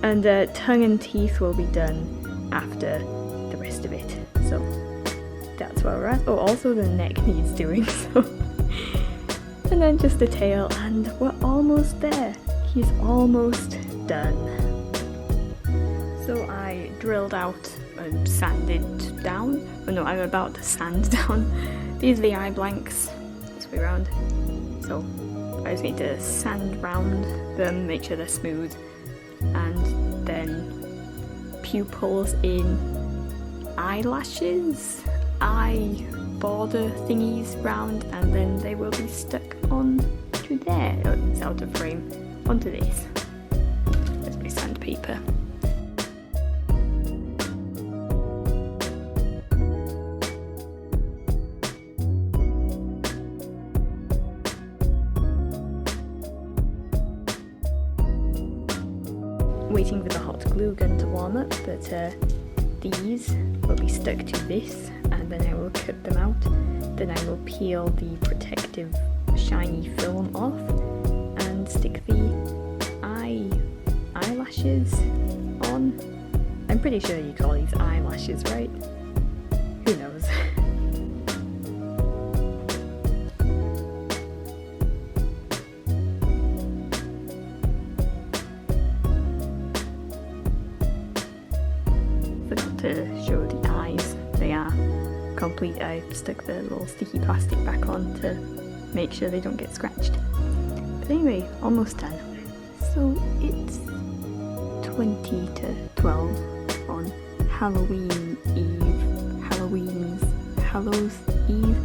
And tongue and teeth will be done after the rest of it, so that's where we're at. Oh, also the neck needs doing, so. And then just the tail, and we're almost there. He's almost done. So I drilled out and sanded down. Oh no, I'm about to sand down. These are the eye blanks, this way around. So I just need to sand round them, make sure they're smooth, and then pupils in eyelashes, eye border thingies round, and then they will be stuck on to there. Oh, it's out of frame. Onto this. There's my sandpaper. Waiting for the hot glue gun to warm up, but these will be stuck to this, and then I will cut them out. Then I will peel the protective shiny film off and stick the eyelashes on. I'm pretty sure you call these eyelashes, right? Who knows? Forgot to show the eyes. They are complete. I stuck the little sticky plastic back on to make sure they don't get scratched. But anyway, almost done. So it's 20 to 12 on Halloween Eve. Hallows Eve.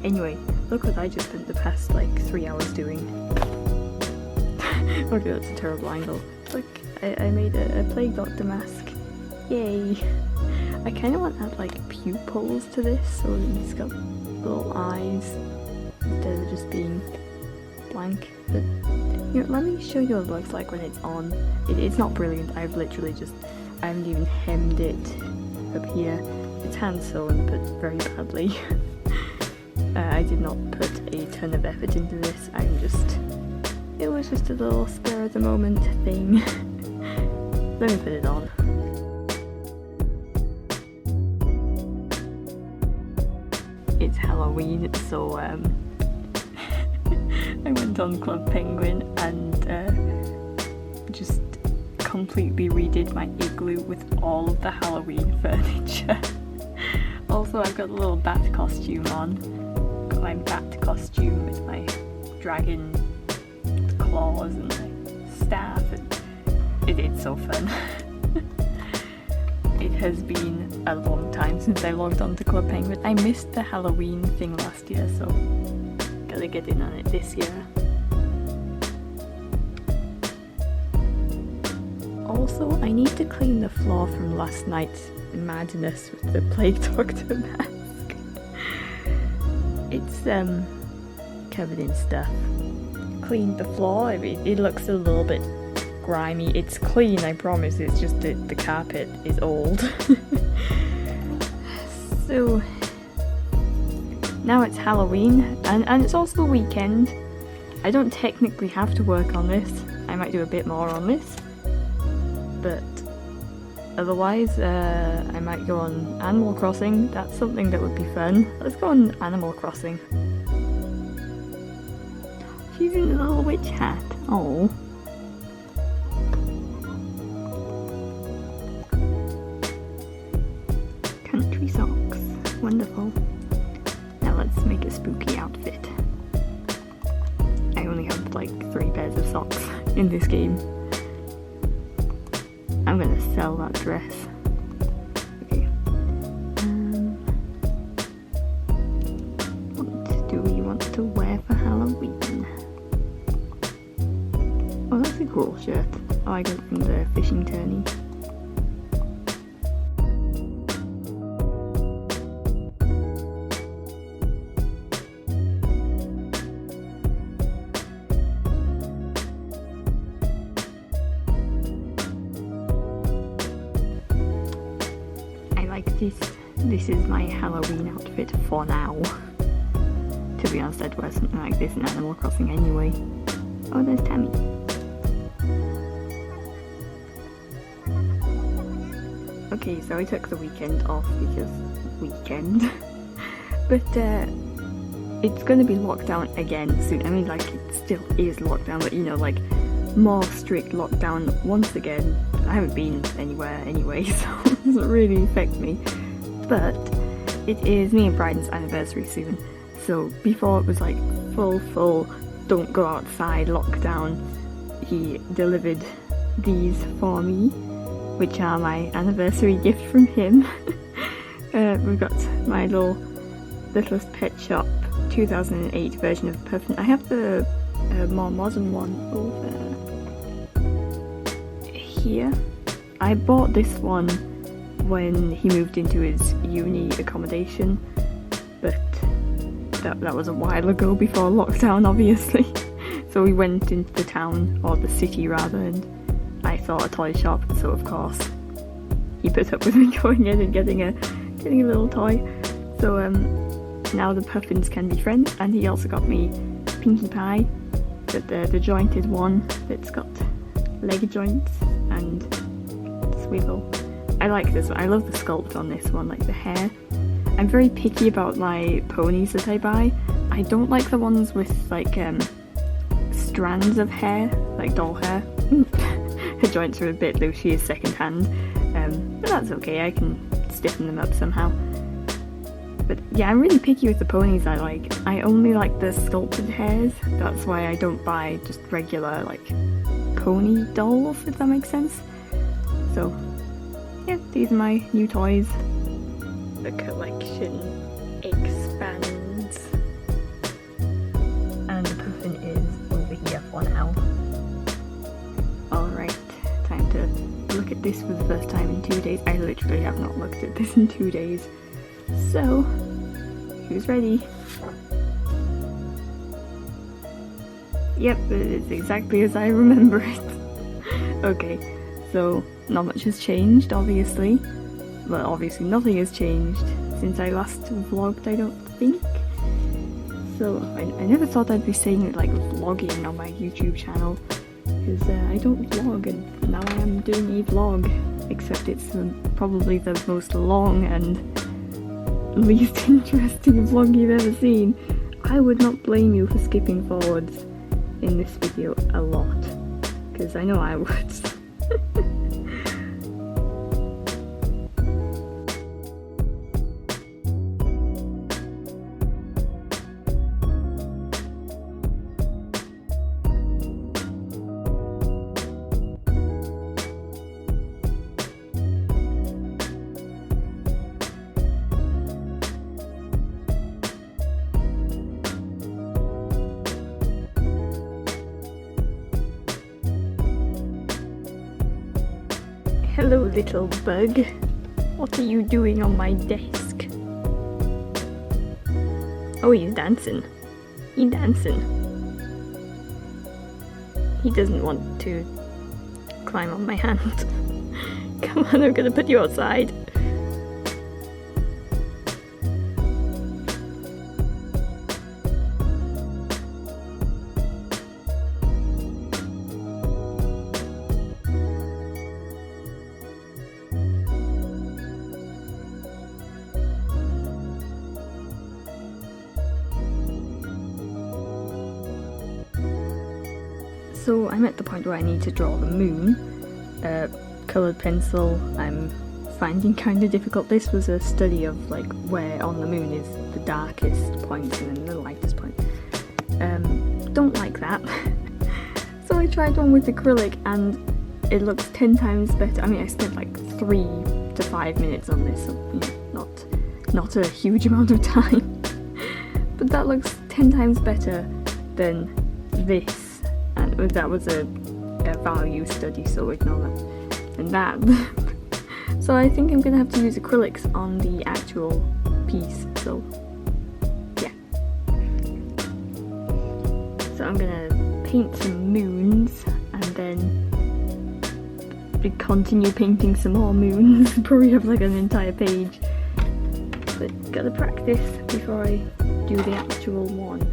Anyway, look what I just spent the past like 3 hours doing. Okay, that's a terrible angle. Look, I made a Plague Doctor mask. Yay! I kind of want to add like pupils to this, so he's got little eyes instead of just being blank. But let me show you what it looks like when it's on. It's not brilliant. I've literally I haven't even hemmed it up here. It's hand sewn, but very badly. I did not put a ton of effort into this. It was just a little spur of the moment thing. Let me put it on. It's Halloween, so I went on Club Penguin and just completely redid my igloo with all of the Halloween furniture. Also, I've got a little bat costume on. Got my bat costume with my dragon claws and my staff, and it's so fun. It has been a long time since I logged on to Club Penguin. I missed the Halloween thing last year, so gotta get in on it this year. Also, I need to clean the floor from last night's madness with the Plague Doctor mask. It's covered in stuff. Cleaned the floor. It looks a little bit grimy. It's clean, I promise. It's just that the carpet is old. So now it's Halloween, and it's also the weekend. I don't technically have to work on this. I might do a bit more on this, but otherwise I might go on Animal Crossing. That's something that would be fun. Let's go on Animal Crossing. She's in a little witch hat. Oh. Country socks. Wonderful. Now let's make a spooky outfit. I only have like 3 pairs of socks in this game. I'm gonna sell that dress. Okay. What do we want to wear for Halloween? Oh, that's a cool shirt. Oh, I got it from the fishing tourney. This is my Halloween outfit for now. To be honest, I'd wear something like this in Animal Crossing anyway. Oh, there's Tammy. Okay, so I took the weekend off because weekend. But it's gonna be locked down again soon. I mean, like, it still is locked down, but you know, like, more strict lockdown once again. I haven't been anywhere anyway, so it doesn't really affect me. But it is me and Bryden's anniversary soon, so before it was like full don't go outside lockdown, he delivered these for me, which are my anniversary gift from him. We've got my Littlest Pet Shop 2008 version of Puffin. I have the more modern one over here. I bought this one when he moved into his uni accommodation, but that was a while ago, before lockdown obviously. So we went into the town, or the city rather, and I saw a toy shop, so of course he put up with me going in and getting a little toy. So now the Puffins can be friends, and he also got me Pinkie Pie, the jointed one that's got leg joints and swivel. I like this one. I love the sculpt on this one, like the hair. I'm very picky about my ponies that I buy. I don't like the ones with like strands of hair, like doll hair. Her joints are a bit loose. She is second hand, but that's okay. I can stiffen them up somehow. But yeah, I'm really picky with the ponies I like. I only like the sculpted hairs. That's why I don't buy just regular like pony dolls, if that makes sense. So yeah, these are my new toys. The collection expands. And the Puffin is over here for now. Alright, time to look at this for the first time in 2 days. I literally have not looked at this in 2 days. So, who's ready? Yep, it's exactly as I remember it. Okay, so not much has changed, obviously. Well, obviously nothing has changed since I last vlogged, I don't think. So, I never thought I'd be saying it like vlogging on my YouTube channel. because I don't vlog, and now I am doing a vlog, except it's probably the most long and least interesting vlog you've ever seen. I would not blame you for skipping forwards in this video a lot, because I know I would. Hello, little bug. What are you doing on my desk? Oh, he's dancing. He's dancing. He doesn't want to climb on my hand. Come on, I'm gonna put you outside. So I'm at the point where I need to draw the moon. Coloured pencil I'm finding kind of difficult. This was a study of like where on the moon is the darkest point and then the lightest point. Don't like that. So I tried one with acrylic and it looks 10 times better. I mean, I spent like 3 to 5 minutes on this, so you know, not a huge amount of time. But that looks 10 times better than this. And that was a value study, so ignore that. And that. So I think I'm gonna have to use acrylics on the actual piece, so yeah. So I'm gonna paint some moons and then continue painting some more moons. Probably have like an entire page. But gotta practice before I do the actual one.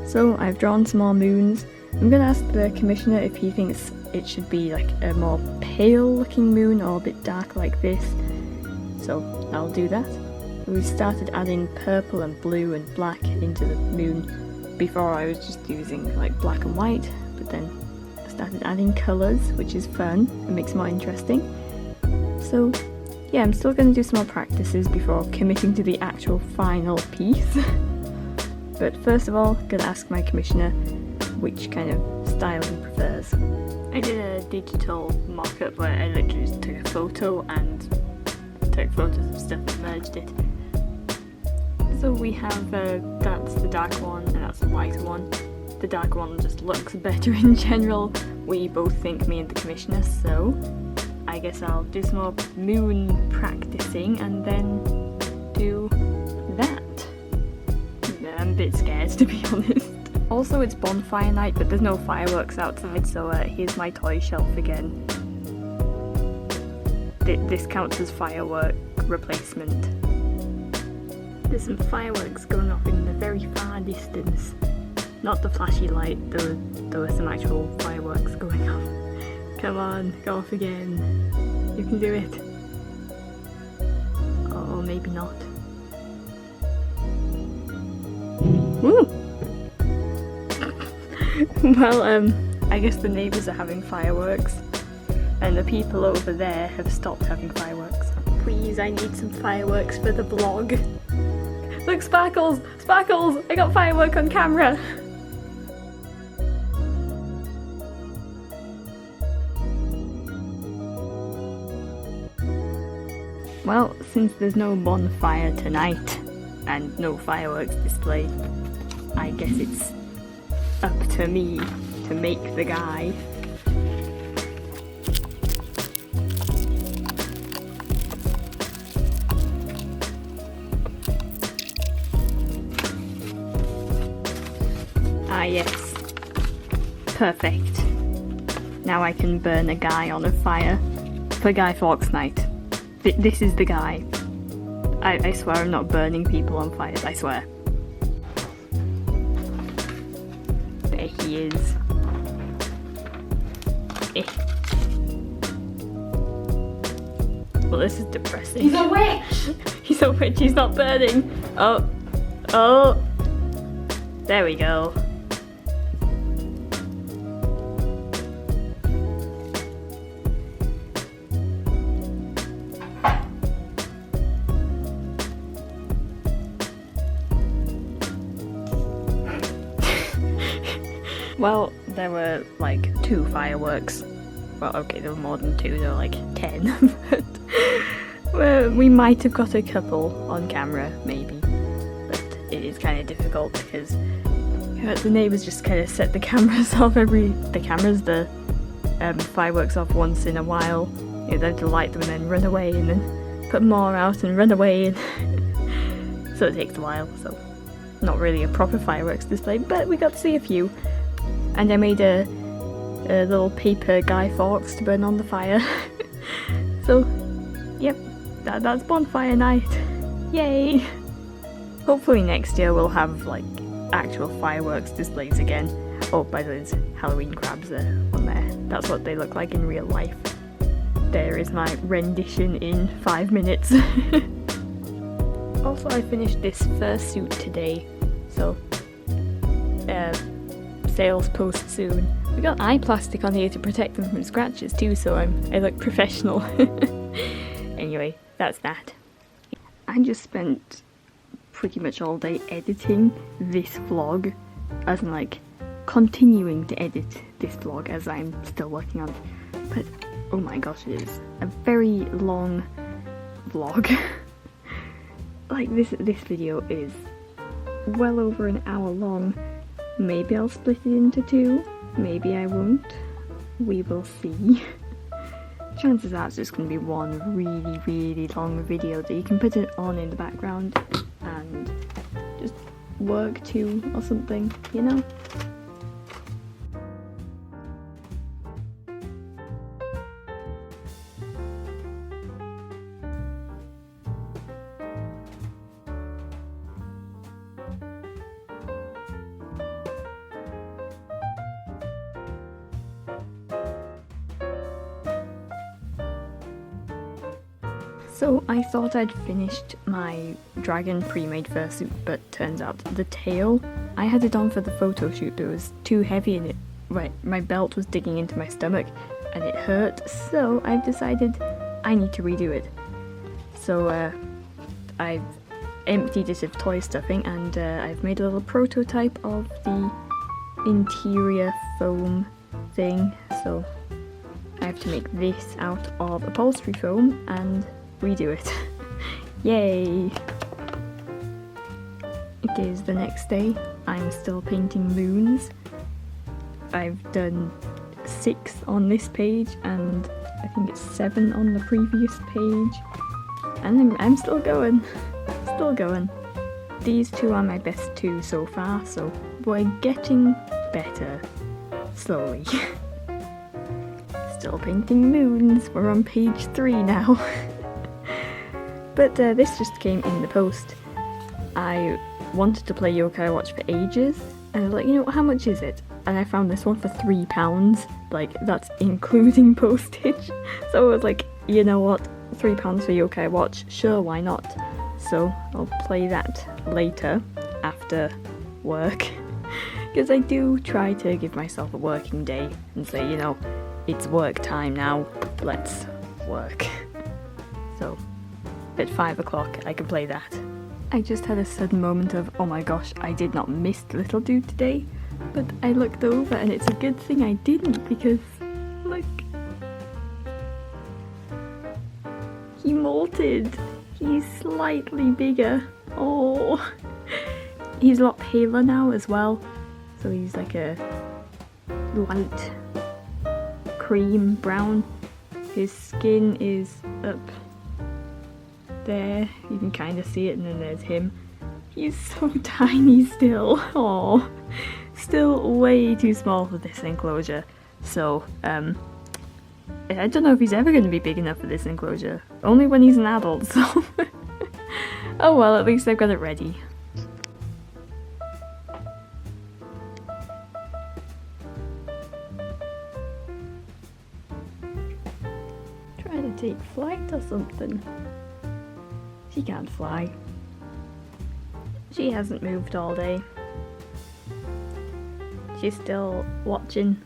So I've drawn some more moons. I'm going to ask the commissioner if he thinks it should be like a more pale looking moon or a bit dark like this. So I'll do that. We started adding purple and blue and black into the moon. Before I was just using like black and white, but then I started adding colours, which is fun and makes it more interesting. So yeah, I'm still going to do some more practices before committing to the actual final piece. But first of all, I'm going to ask my commissioner which kind of style he prefers. I did a digital mock-up where I literally just took a photo and took photos of stuff and merged it. So we have, that's the dark one and that's the white one. The dark one just looks better in general. We both think, me and the commissioner, so I guess I'll do some more moon practicing and then do that. I'm a bit scared, to be honest. Also, it's bonfire night, but there's no fireworks outside, so here's my toy shelf again. This counts as firework replacement. There's some fireworks going off in the very far distance. Not the flashy light, there were some actual fireworks going off. Come on, go off again. You can do it. Or maybe not. Woo! Well, I guess the neighbours are having fireworks, and the people over there have stopped having fireworks. Please, I need some fireworks for the vlog. Look, sparkles! Sparkles! I got firework on camera! Well, since there's no bonfire tonight, and no fireworks display, I guess it's up to me to make the guy. Ah yes, perfect. Now I can burn a guy on a fire for Guy Fawkes Night. This is the guy. I swear I'm not burning people on fires, I swear. There he is. Eh. Well, this is depressing. He's a witch! He's a witch, he's not burning. Oh. Oh. There we go. Well, there were like 2 fireworks. Well, okay, there were more than 2, there were like 10. But well, we might have got a couple on camera, maybe. But it is kind of difficult because the neighbours just kind of set the cameras off the fireworks off once in a while. You know, they'd light them and then run away and then put more out and run away. And so it takes a while, so not really a proper fireworks display, but we got to see a few. And I made a little paper Guy Fawkes to burn on the fire. So, yep, that's bonfire night. Yay! Hopefully next year we'll have like actual fireworks displays again. Oh, by the way, there's Halloween crabs there on there. That's what they look like in real life. There is my rendition in 5 minutes. Also, I finished this fursuit today, so sales post soon. We got eye plastic on here to protect them from scratches too, so I look professional. Anyway, that's that. I just spent pretty much all day editing this vlog, as in like continuing to edit this vlog as I'm still working on it. But oh my gosh, it is a very long vlog. Like this video is well over an hour long. Maybe I'll split it into 2, maybe I won't. We will see. Chances are it's just going to be one really long video that you can put it on in the background and just work to or something, you know? So I thought I'd finished my dragon pre-made fursuit, but turns out the tail, I had it on for the photo shoot, but it was too heavy and my belt was digging into my stomach and it hurt, so I've decided I need to redo it. So I've emptied it of toy stuffing and I've made a little prototype of the interior foam thing, so I have to make this out of upholstery foam and redo it. Yay! It is the next day. I'm still painting moons. I've done 6 on this page and I think it's 7 on the previous page. And I'm still going. Still going. These 2 are my best 2 so far, so we're getting better. Slowly. Still painting moons. We're on page 3 now. But this just came in the post. I wanted to play Yokai Watch for ages, and I was like, you know, how much is it? And I found this one for £3, like that's including postage. So I was like, you know what, £3 for Yokai Watch, sure, why not? So I'll play that later, after work. Because I do try to give myself a working day and say, you know, it's work time now, let's work. So at 5 o'clock I can play that. I just had a sudden moment of, oh my gosh, I did not miss the little dude today, but I looked over and it's a good thing I didn't, because look, he molted. He's slightly bigger. Oh, he's a lot paler now as well, So he's like a light cream brown. His skin is up there, you can kind of see it, and then there's him. He's so tiny still. Aww. Still way too small for this enclosure. So, I don't know if he's ever going to be big enough for this enclosure. Only when he's an adult, so... Oh well, at least I've got it ready. Trying to take flight or something. She can't fly. She hasn't moved all day. She's still watching.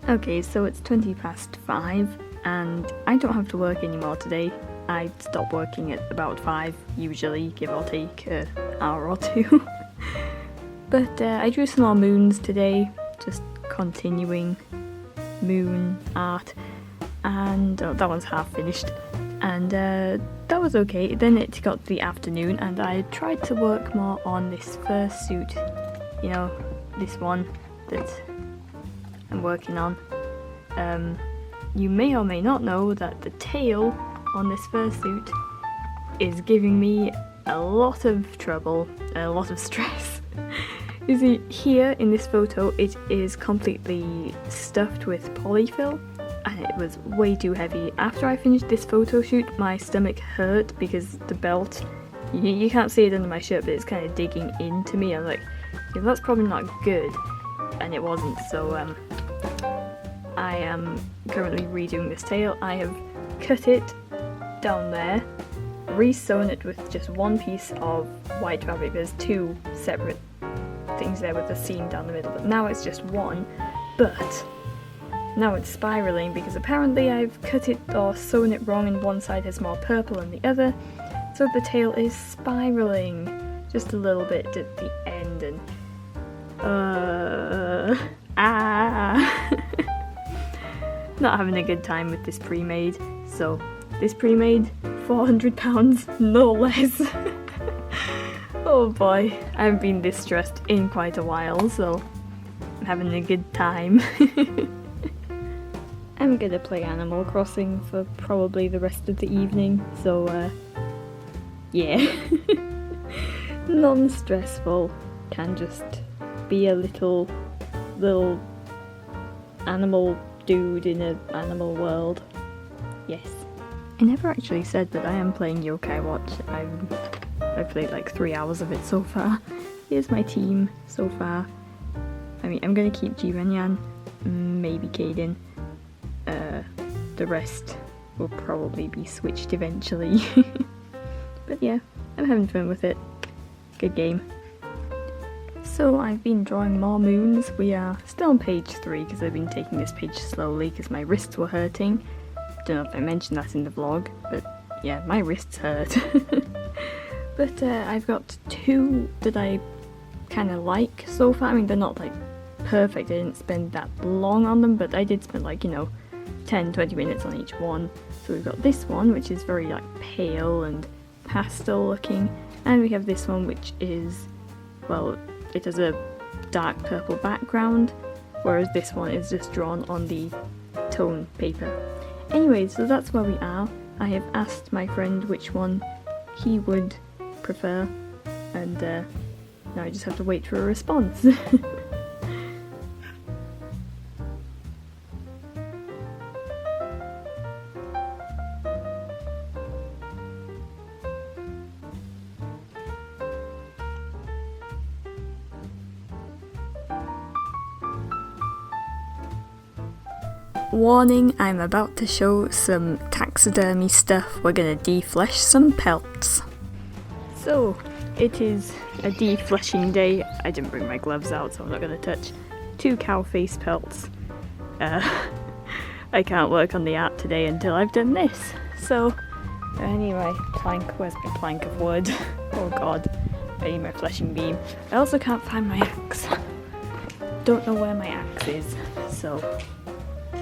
Okay, so it's 5:20 and I don't have to work anymore today. I stop working at about 5 usually, give or take an hour or two. But I drew some more moons today, just continuing moon art, and that one's half finished. And that was okay. Then it got to the afternoon and I tried to work more on this fursuit, you know, this one that I'm working on. You may or may not know that the tail on this fursuit is giving me a lot of trouble, a lot of stress. You see, here in this photo it is completely stuffed with polyfill, and it was way too heavy. After I finished this photo shoot, my stomach hurt because the belt, you can't see it under my shirt, but it's kind of digging into me. I'm like, yeah, that's probably not good, and it wasn't. So I am currently redoing this tail. I have cut it down there, re-sewn it with just one piece of white fabric. There's two separate things there with a seam down the middle, but now it's just one. But now it's spiraling because apparently I've cut it or sewn it wrong and one side has more purple than the other, so the tail is spiraling just a little bit at the end, and not having a good time with this pre-made. So this pre-made, £400, no less. Oh boy, I haven't been this stressed in quite a while, so I'm having a good time. I'm gonna play Animal Crossing for probably the rest of the evening, so yeah. Non-stressful, can just be a little animal dude in an animal world. Yes. I never actually said that I am playing Yokai Watch. I've played like 3 hours of it so far. Here's my team so far. I mean, I'm gonna keep Jirenyan, maybe Kaden. The rest will probably be switched eventually. But yeah, I'm having fun with it. Good game. So I've been drawing more moons. We are still on page 3 because I've been taking this page slowly because my wrists were hurting. Don't know if I mentioned that in the vlog, but yeah, my wrists hurt. But I've got 2 that I kind of like so far. I mean, they're not like perfect, I didn't spend that long on them, but I did spend like, you know, 10-20 minutes on each one. So we've got this one, which is very like pale and pastel looking, and we have this one which is, well, it has a dark purple background, whereas this one is just drawn on the tone paper. Anyway, so that's where we are. I have asked my friend which one he would prefer, and now I just have to wait for a response. Warning, I'm about to show some taxidermy stuff. We're gonna deflesh some pelts. So, it is a defleshing day. I didn't bring my gloves out, so I'm not gonna touch 2 cow face pelts. I can't work on the art today until I've done this. So, anyway, where's my plank of wood? Oh god, I need my fleshing beam. I also can't find my axe. Don't know where my axe is, so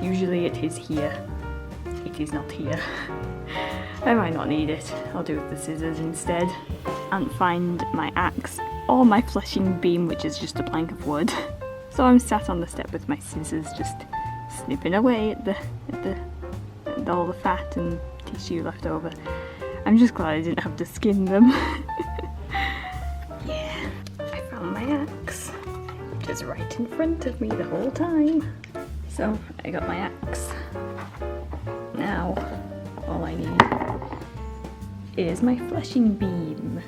usually it is here. It is not here. I might not need it. I'll do it with the scissors instead. And find my axe or my fleshing beam, which is just a plank of wood. So I'm sat on the step with my scissors, just snipping away at all the fat and tissue left over. I'm just glad I didn't have to skin them. Yeah, I found my axe, which is right in front of me the whole time. So I got my axe. Now all I need is my fleshing beam,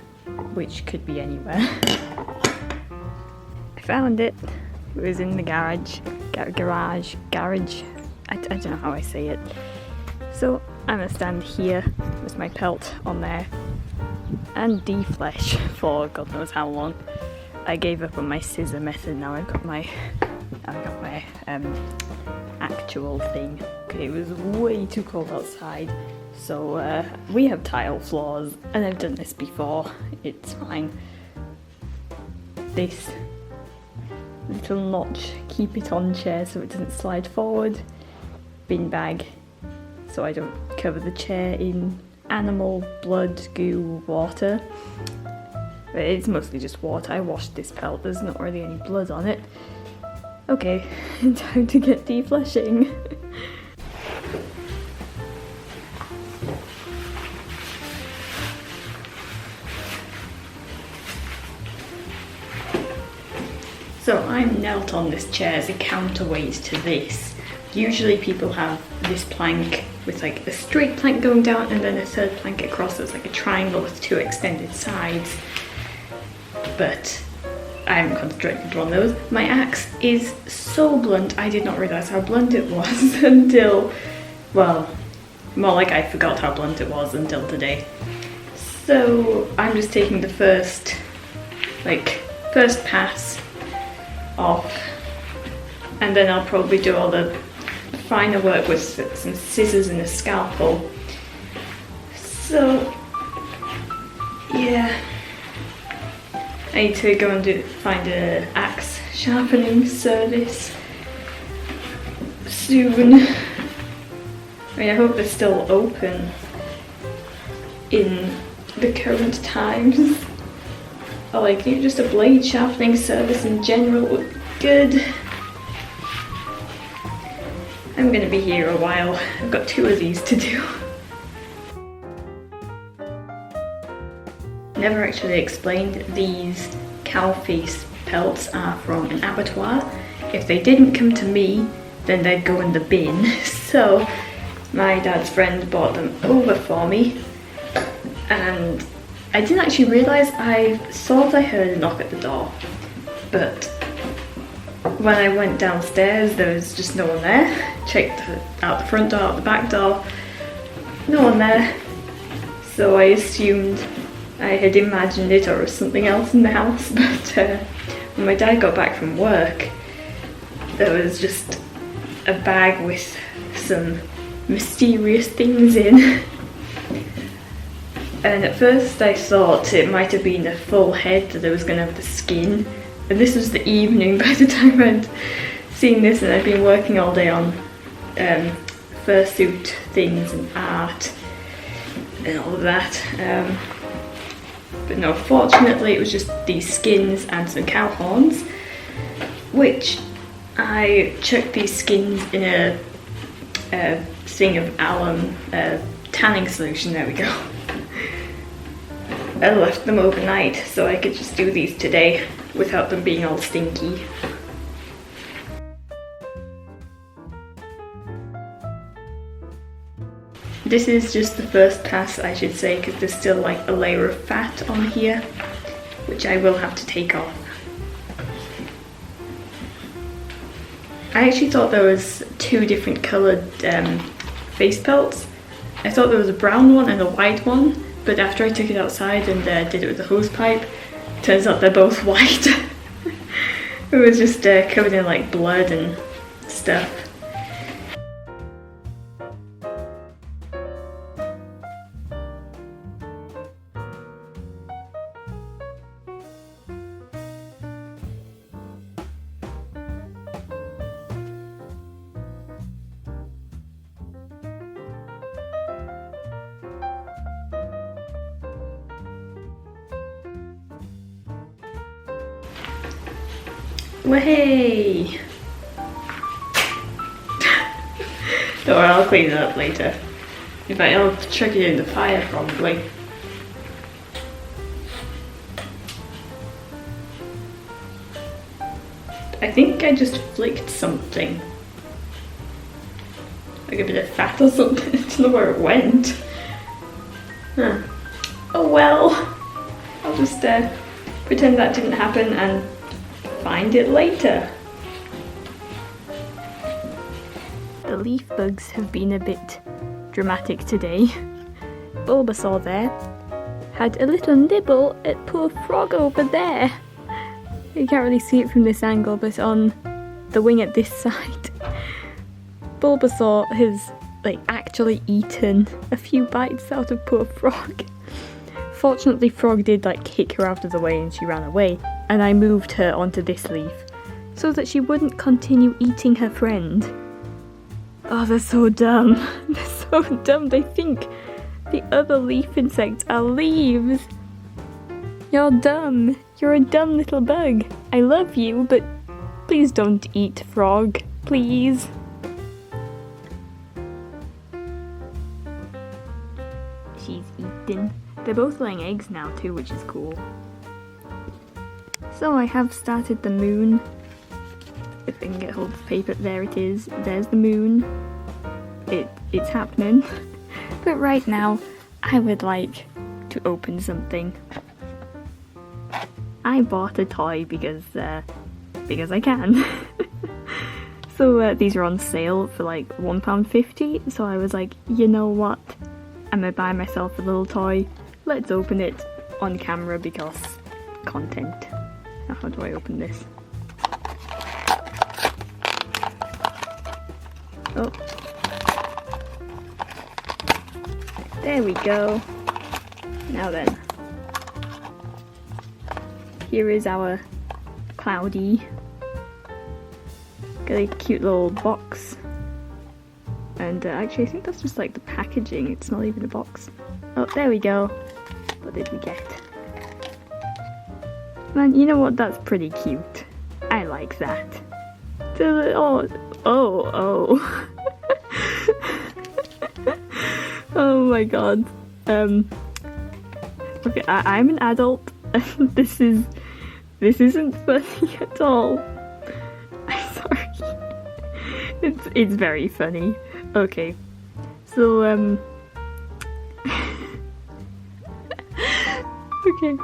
which could be anywhere. I found it. It was in the garage. I don't know how I say it. So I'm gonna stand here with my pelt on there and deflesh for God knows how long. I gave up on my scissor method. Now I've got my actual thing. Okay, it was way too cold outside, so we have tile floors, and I've done this before. It's fine. This little notch, keep it on chair so it doesn't slide forward. Bin bag, so I don't cover the chair in animal blood, goo, water. But it's mostly just water. I washed this pelt, there's not really any blood on it. Okay, time to get defleshing. So I'm knelt on this chair as a counterweight to this. Usually people have this plank with like a straight plank going down and then a third plank across that's like a triangle with two extended sides. But I haven't concentrated on those. My axe is so blunt, I did not realise how blunt it was until, well, more like I forgot how blunt it was until today. So I'm just taking the first pass off, and then I'll probably do all the finer work with some scissors and a scalpel. So yeah, I need to go and find an axe sharpening service soon. I mean, I hope they're still open in the current times. Or like, just a blade sharpening service in general would be good. I'm gonna be here a while. I've got 2 of these to do. Never actually explained, these cow face pelts are from an abattoir. If they didn't come to me, then they'd go in the bin. So my dad's friend bought them over for me, and I didn't actually realise, I thought I heard a knock at the door, but when I went downstairs there was just no one there. Checked out the front door, out the back door, no one there. So I assumed I had imagined it or there was something else in the house, but when my dad got back from work, there was just a bag with some mysterious things in. And at first I thought it might have been a full head that I was going to have the skin. And this was the evening by the time I'd seen this, and I'd been working all day on fursuit things and art and all of that. But no, fortunately it was just these skins and some cow horns, which I chucked these skins in a thing of alum tanning solution, there we go. I left them overnight so I could just do these today without them being all stinky. This is just the first pass, I should say, because there's still like a layer of fat on here, which I will have to take off. I actually thought there was 2 different coloured face pelts. I thought there was a brown one and a white one, but after I took it outside and did it with the hose pipe, turns out they're both white. It was just covered in like blood and stuff. Way! Don't worry, I'll clean it up later. In fact, I'll chuck it in the fire probably. I think I just flicked something. Like a bit of fat or something. I don't know where it went. Huh. Oh well. I'll just pretend that didn't happen and find it later. The leaf bugs have been a bit dramatic today. Bulbasaur there had a little nibble at poor Frog over there. You can't really see it from this angle, but on the wing at this side, Bulbasaur has actually eaten a few bites out of poor Frog. Fortunately, Frog did kick her out of the way and she ran away, and I moved her onto this leaf so that she wouldn't continue eating her friend. Oh, they're so dumb. They're so dumb. They think the other leaf insects are leaves. You're dumb. You're a dumb little bug. I love you, but please don't eat Frog. Please. She's eating. They're both laying eggs now too, which is cool. So I have started the moon. If I can get hold of the paper, there it is. There's the moon. It's happening. But right now, I would like to open something. I bought a toy because I can. So these are on sale for £1.50. So I was like, you know what? I'm gonna buy myself a little toy. Let's open it on camera because content. Now, how do I open this? Oh. There we go. Now then. Here is our Cloudy. Got a cute little box. And actually I think that's just the packaging, it's not even a box. Oh, there we go. What did we get? Man, you know what? That's pretty cute. I like that. Oh. Oh my god. Okay, I'm an adult and this isn't funny at all. I'm sorry. It's very funny. Okay. So okay.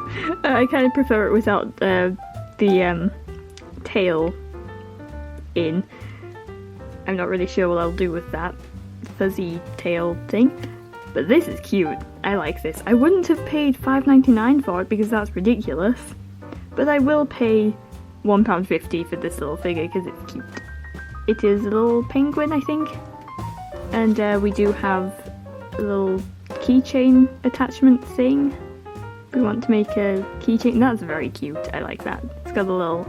I kind of prefer it without the tail in. I'm not really sure what I'll do with that fuzzy tail thing. But this is cute. I like this. I wouldn't have paid $5.99 for it because that's ridiculous. But I will pay £1.50 for this little figure because it's cute. It is a little penguin, I think. And we do have a little keychain attachment thing. We want to make a keychain. That's very cute. I like that. It's got a little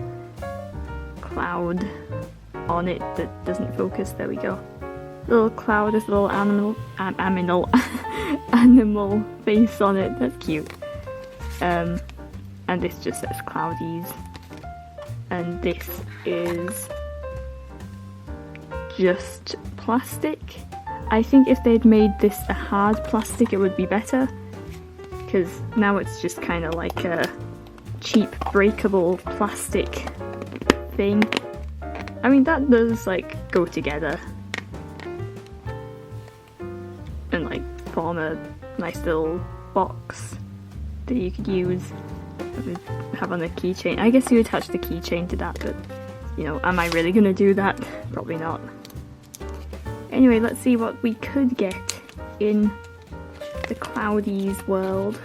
cloud on it that doesn't focus. There we go. Little cloud with a little animal face on it. That's cute. And this just says Cloudies. And this is just plastic. I think if they'd made this a hard plastic it would be better. Because now it's just kind of like a cheap breakable plastic thing. I mean that does go together. And form a nice little box that you could use, have on a keychain. I guess you attach the keychain to that, but am I really gonna do that? Probably not. Anyway, let's see what we could get in the Cloudies world.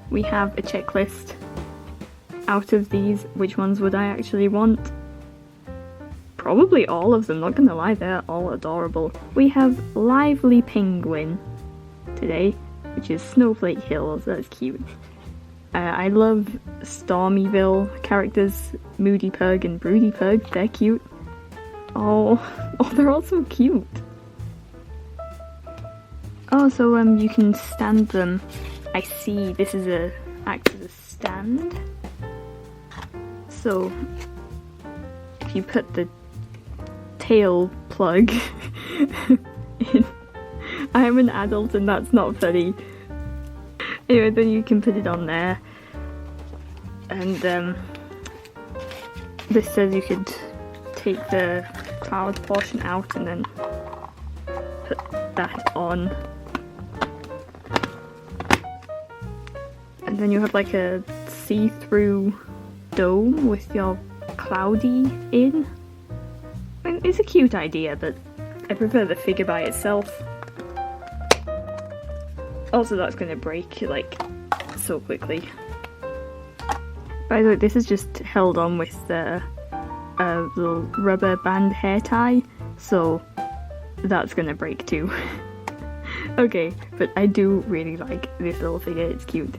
We have a checklist. Out of these, which ones would I actually want? Probably all of them, not gonna lie, they're all adorable. We have Lively Penguin today, which is Snowflake Hills, that's cute. I love Stormyville characters, Moody Pug and Broody Pug, they're cute. Oh, they're all so cute. Oh, so you can stand them. I see, this is a acts as a stand. So if you put the tail plug in, I'm an adult and that's not funny. Anyway, then you can put it on there, and this says you could take the cloud portion out and then put that on, and then you have like a see-through dome with your cloudy in. I mean, it's a cute idea, but I prefer the figure by itself. Also, that's going to break like so quickly. By the way, this is just held on with a little rubber band hair tie, so that's going to break too. Okay, but I do really like this little figure, it's cute.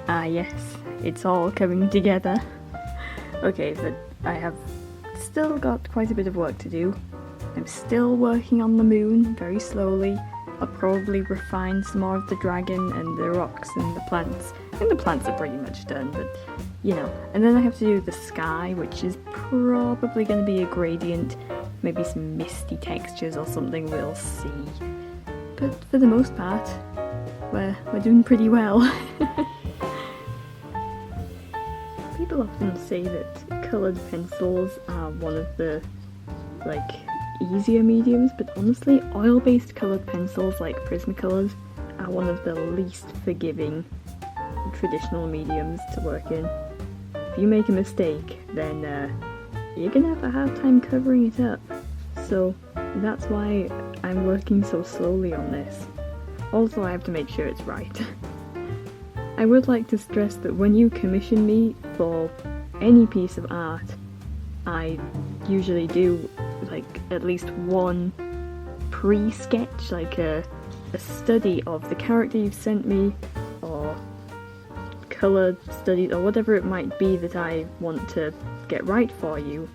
Ah yes, it's all coming together. Okay, but I have still got quite a bit of work to do. I'm still working on the moon, very slowly. I'll probably refine some more of the dragon and the rocks and the plants. I think the plants are pretty much done, but you know. And then I have to do the sky, which is probably going to be a gradient, maybe some misty textures or something, we'll see. But for the most part, we're doing pretty well. People often say that coloured pencils are one of the, like, easier mediums, but honestly, oil-based coloured pencils like Prismacolors are one of the least forgiving traditional mediums to work in. If you make a mistake, then you're gonna have a hard time covering it up. So that's why I'm working so slowly on this. Also, I have to make sure it's right. I would like to stress that when you commission me for any piece of art, I usually do like at least one pre-sketch, like a study of the character you've sent me, or colour studies, or whatever it might be that I want to get right for you.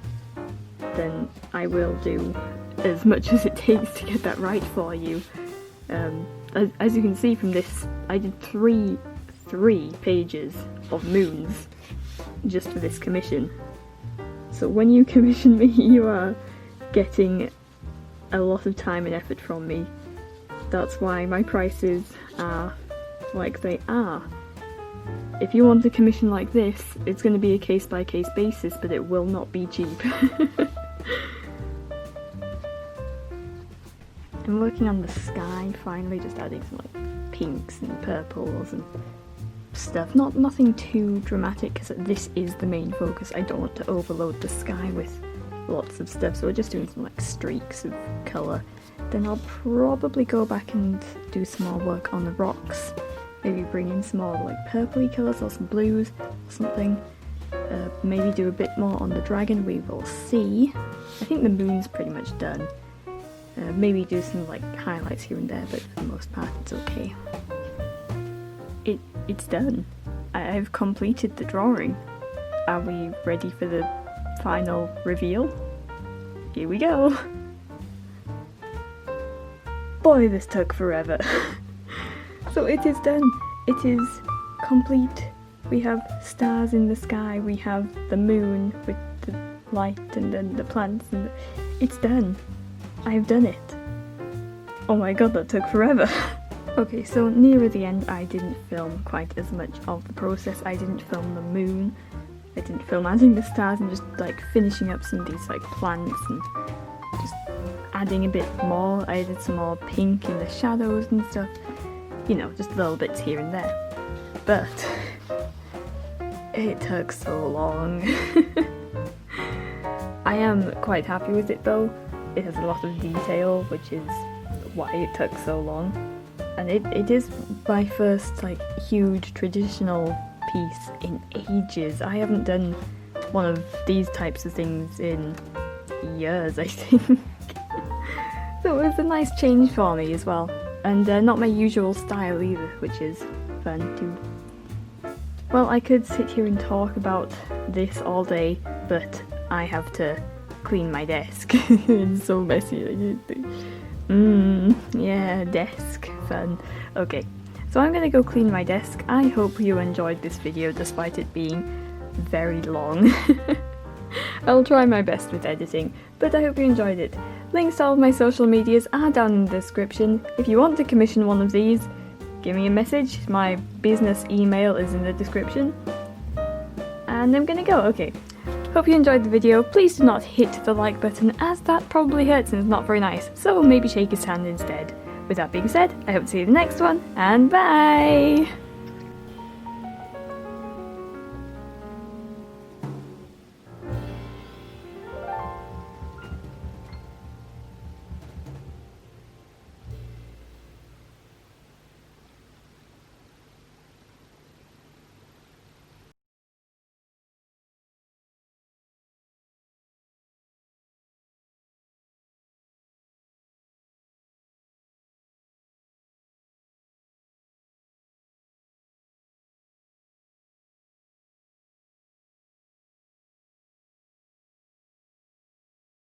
Then I will do as much as it takes to get that right for you. As you can see from this, I did three pages of moons just for this commission. So when you commission me, you are getting a lot of time and effort from me. That's why my prices are like they are. If you want a commission like this, it's going to be a case-by-case basis, but it will not be cheap. I'm working on the sky finally, just adding some like pinks and purples and stuff. Nothing too dramatic, because this is the main focus. I don't want to overload the sky with lots of stuff, so we're just doing some like streaks of colour. Then I'll probably go back and do some more work on the rocks. Maybe bring in some more like purpley colours or some blues or something. Maybe do a bit more on the dragon, we will see. I think the moon's pretty much done. Maybe do some like highlights here and there, but for the most part it's okay. It's done. I've completed the drawing. Are we ready for the final reveal? Here we go! Boy, this took forever. So it is done. It is complete. We have stars in the sky, we have the moon with the light and then the plants, and it's done. I've done it. Oh my god, that took forever. Okay, so nearer the end I didn't film quite as much of the process. I didn't film the moon. I didn't film adding the stars and just like finishing up some of these like plants and just adding a bit more. I added some more pink in the shadows and stuff. You know, just little bits here and there. But it took so long. I am quite happy with it though. It has a lot of detail, which is why it took so long. And it is my first like huge traditional piece in ages. I haven't done one of these types of things in years, I think. So it was a nice change for me as well. And not my usual style either, which is fun too. Well, I could sit here and talk about this all day, but I have to clean my desk. It's so messy. Yeah, desk, fun. Okay, So I'm gonna go clean my desk. I hope you enjoyed this video despite it being very long. I'll try my best with editing, but I hope you enjoyed it. Links to all of my social medias are down in the description. If you want to commission one of these, give me a message. My business email is in the description. And I'm gonna go, okay. Hope you enjoyed the video. Please do not hit the like button, as that probably hurts and is not very nice, so maybe shake his hand instead. With that being said, I hope to see you in the next one, and bye!